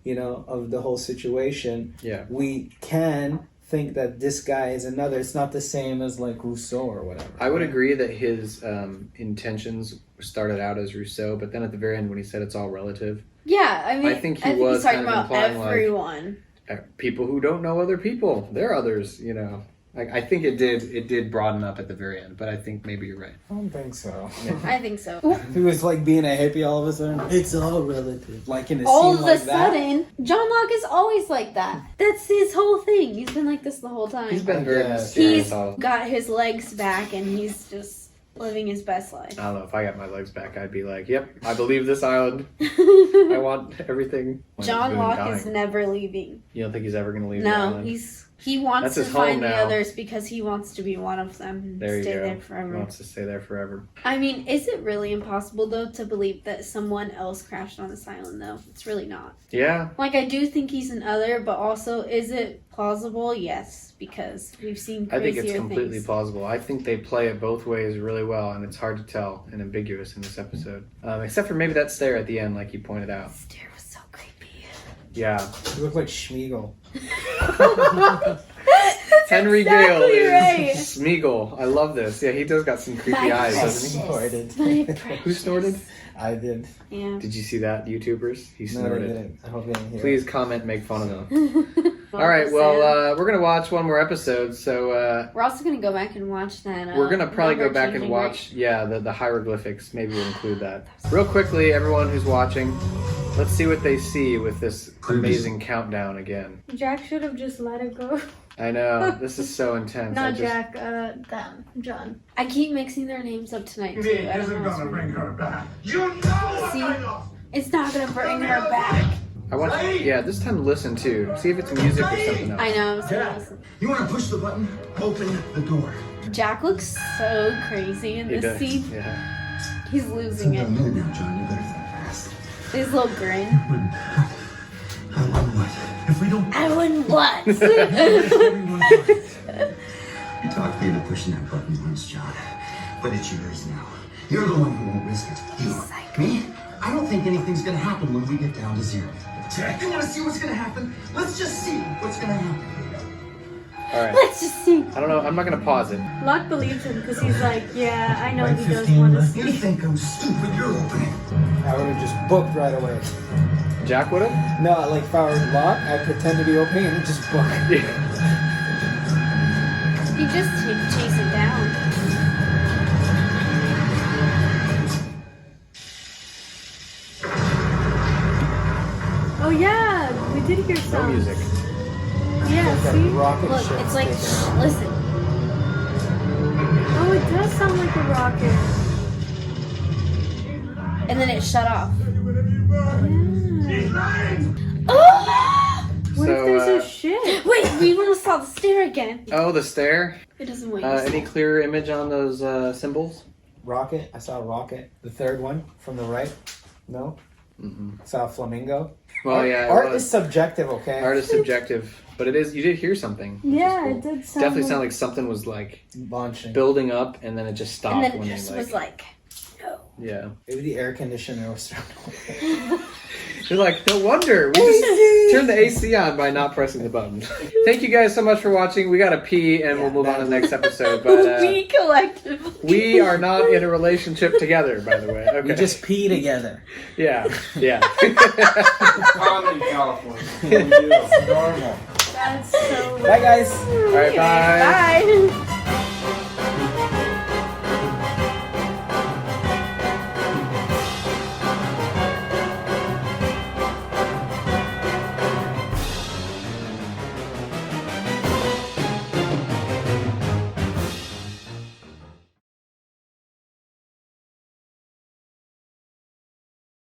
[SPEAKER 1] you know, of the whole situation,
[SPEAKER 2] Yeah.
[SPEAKER 1] we can think that this guy is another. It's not the same as like Rousseau or whatever.
[SPEAKER 2] I would agree that his intentions started out as Rousseau, but then at the very end when he said it's all relative,
[SPEAKER 3] yeah, I mean,
[SPEAKER 2] I think he was
[SPEAKER 3] he's talking
[SPEAKER 2] kind of
[SPEAKER 3] about
[SPEAKER 2] implying, like,
[SPEAKER 3] everyone.
[SPEAKER 2] people who don't know other people, they're others. You know, like I think it did broaden up at the very end, but I think maybe you're right.
[SPEAKER 1] I don't think so.
[SPEAKER 3] I think so.
[SPEAKER 1] He was like being a hippie all of a sudden. It's all relative. Like in a
[SPEAKER 3] All
[SPEAKER 1] scene
[SPEAKER 3] of
[SPEAKER 1] like
[SPEAKER 3] a
[SPEAKER 1] that.
[SPEAKER 3] sudden, John Locke is always like that. That's his whole thing. He's been like this the whole time.
[SPEAKER 2] He's been very
[SPEAKER 1] Yes.
[SPEAKER 2] mysterious.
[SPEAKER 3] He's
[SPEAKER 2] all-
[SPEAKER 3] got his legs back and he's just living his best life.
[SPEAKER 2] I don't know if I got my legs back, I'd be like, "Yep, I believe this island. I want everything."
[SPEAKER 3] John
[SPEAKER 2] Really
[SPEAKER 3] Locke
[SPEAKER 2] dying.
[SPEAKER 3] is never leaving.
[SPEAKER 2] You don't think he's ever going to leave the
[SPEAKER 3] No,
[SPEAKER 2] island?
[SPEAKER 3] he wants
[SPEAKER 2] That's
[SPEAKER 3] to
[SPEAKER 2] his home
[SPEAKER 3] find the
[SPEAKER 2] now.
[SPEAKER 3] others because he wants to be one of them and
[SPEAKER 2] There you
[SPEAKER 3] stay
[SPEAKER 2] go.
[SPEAKER 3] there
[SPEAKER 2] He
[SPEAKER 3] forever.
[SPEAKER 2] wants to stay there forever.
[SPEAKER 3] I mean, is it really impossible though to believe that someone else crashed on this island though? It's really not.
[SPEAKER 2] Yeah,
[SPEAKER 3] Like I do think he's an other, but also is it plausible? Yes, because we've seen
[SPEAKER 2] I
[SPEAKER 3] crazier
[SPEAKER 2] think it's completely
[SPEAKER 3] things.
[SPEAKER 2] plausible. I think they play it both ways really well, and it's hard to tell and ambiguous in this episode. Except for maybe that stare at the end, like you pointed out.
[SPEAKER 3] Stare was so creepy.
[SPEAKER 2] Yeah,
[SPEAKER 1] He looked like Schmiegel.
[SPEAKER 2] Henry
[SPEAKER 3] exactly
[SPEAKER 2] Gale is
[SPEAKER 3] right.
[SPEAKER 2] Smeagol. I love this. Yeah, he does got some creepy eyes, doesn't he?
[SPEAKER 1] Snorted.
[SPEAKER 2] Who snorted?
[SPEAKER 1] I did.
[SPEAKER 3] Yeah.
[SPEAKER 2] Did you see that, YouTubers? He
[SPEAKER 1] No, they
[SPEAKER 2] snorted.
[SPEAKER 1] didn't. I hope you didn't hear.
[SPEAKER 2] Please comment, make fun of them. All right, well, we're gonna watch one more episode, so
[SPEAKER 3] we're also gonna go back and watch that.
[SPEAKER 2] we're gonna probably go back and
[SPEAKER 3] Number
[SPEAKER 2] watch, the hieroglyphics. Maybe we'll include that. Real quickly, everyone who's watching, let's see what they see with this amazing countdown again.
[SPEAKER 4] Jack should have just let it go.
[SPEAKER 2] I know, this is so intense.
[SPEAKER 4] Not
[SPEAKER 2] I just-
[SPEAKER 4] Jack, them, John.
[SPEAKER 3] I keep mixing their names up tonight too.
[SPEAKER 5] It
[SPEAKER 3] I don't
[SPEAKER 5] isn't
[SPEAKER 3] know what's
[SPEAKER 5] gonna bring
[SPEAKER 3] wrong.
[SPEAKER 5] her back. You know what
[SPEAKER 3] See?
[SPEAKER 5] I know.
[SPEAKER 3] It's not gonna bring her back.
[SPEAKER 2] I want, yeah, this time listen too. See if it's music or something else.
[SPEAKER 3] I know. So
[SPEAKER 5] Jack, you wanna push the button? Open the door.
[SPEAKER 3] Jack looks so crazy in
[SPEAKER 2] He
[SPEAKER 3] this
[SPEAKER 2] does,
[SPEAKER 3] scene.
[SPEAKER 2] yeah.
[SPEAKER 3] He's losing it.
[SPEAKER 7] minute now, John. You better think fast.
[SPEAKER 3] His little grin.
[SPEAKER 7] I won what? If we don't
[SPEAKER 3] I wouldn't what?
[SPEAKER 7] everyone You talked me into pushing that button once, John. But it's yours now. You're the one who won't risk it. You. Me? I don't think anything's gonna happen when we get down to zero. Jack, you wanna see what's gonna happen? Let's just see what's gonna happen.
[SPEAKER 2] All right.
[SPEAKER 3] Let's just see.
[SPEAKER 2] I don't know. I'm not gonna pause it.
[SPEAKER 4] Locke believes him because he's like, yeah, I know
[SPEAKER 7] Like
[SPEAKER 4] he does
[SPEAKER 7] 15
[SPEAKER 4] want to
[SPEAKER 7] left. You
[SPEAKER 4] see.
[SPEAKER 7] think I'm stupid? You're opening.
[SPEAKER 1] I would have just booked right away.
[SPEAKER 2] Jack would have?
[SPEAKER 1] No, like if I were Locke, I'd pretend to be opening and just book.
[SPEAKER 3] He just chase it down.
[SPEAKER 4] Oh yeah, we did hear
[SPEAKER 2] No
[SPEAKER 4] sounds.
[SPEAKER 2] music.
[SPEAKER 4] Yeah,
[SPEAKER 1] Like
[SPEAKER 4] see?
[SPEAKER 1] that rocket
[SPEAKER 3] Look,
[SPEAKER 1] ship
[SPEAKER 3] it's like,
[SPEAKER 1] taking
[SPEAKER 3] shh,
[SPEAKER 1] off.
[SPEAKER 3] listen.
[SPEAKER 4] Oh, it does sound like a rocket.
[SPEAKER 3] And then it shut off.
[SPEAKER 4] Yeah.
[SPEAKER 5] He's lying!
[SPEAKER 3] Oh!
[SPEAKER 4] What if there's a shit?
[SPEAKER 3] Wait, we almost saw the stair again.
[SPEAKER 2] Oh, the stair.
[SPEAKER 3] It doesn't wait.
[SPEAKER 2] Any clearer image on those symbols?
[SPEAKER 1] Rocket. I saw a rocket. The third one from the right. No.
[SPEAKER 2] Mm-mm.
[SPEAKER 1] Saw a flamingo.
[SPEAKER 2] Well, yeah.
[SPEAKER 1] Art is subjective, okay?
[SPEAKER 2] Art is subjective, but it is. You did hear something. which
[SPEAKER 4] Yeah,
[SPEAKER 2] is cool.
[SPEAKER 4] it did sound
[SPEAKER 2] Definitely sound like something was like
[SPEAKER 1] launching,
[SPEAKER 2] building up, and then it just stopped
[SPEAKER 3] and then it
[SPEAKER 2] when
[SPEAKER 3] just
[SPEAKER 2] they
[SPEAKER 3] was like, no.
[SPEAKER 2] yeah.
[SPEAKER 1] Maybe the air conditioner was
[SPEAKER 2] You're like, no wonder we just turned the AC on by not pressing the button. Thank you guys so much for watching. We gotta pee, and we'll move on to the next episode. But
[SPEAKER 3] We collectively.
[SPEAKER 2] we are not in a relationship together, by the way. Okay.
[SPEAKER 1] We just pee together.
[SPEAKER 2] Yeah.
[SPEAKER 11] Common in California.
[SPEAKER 1] It's normal.
[SPEAKER 4] That's so
[SPEAKER 1] Bye, guys.
[SPEAKER 2] All right, bye.
[SPEAKER 3] Bye.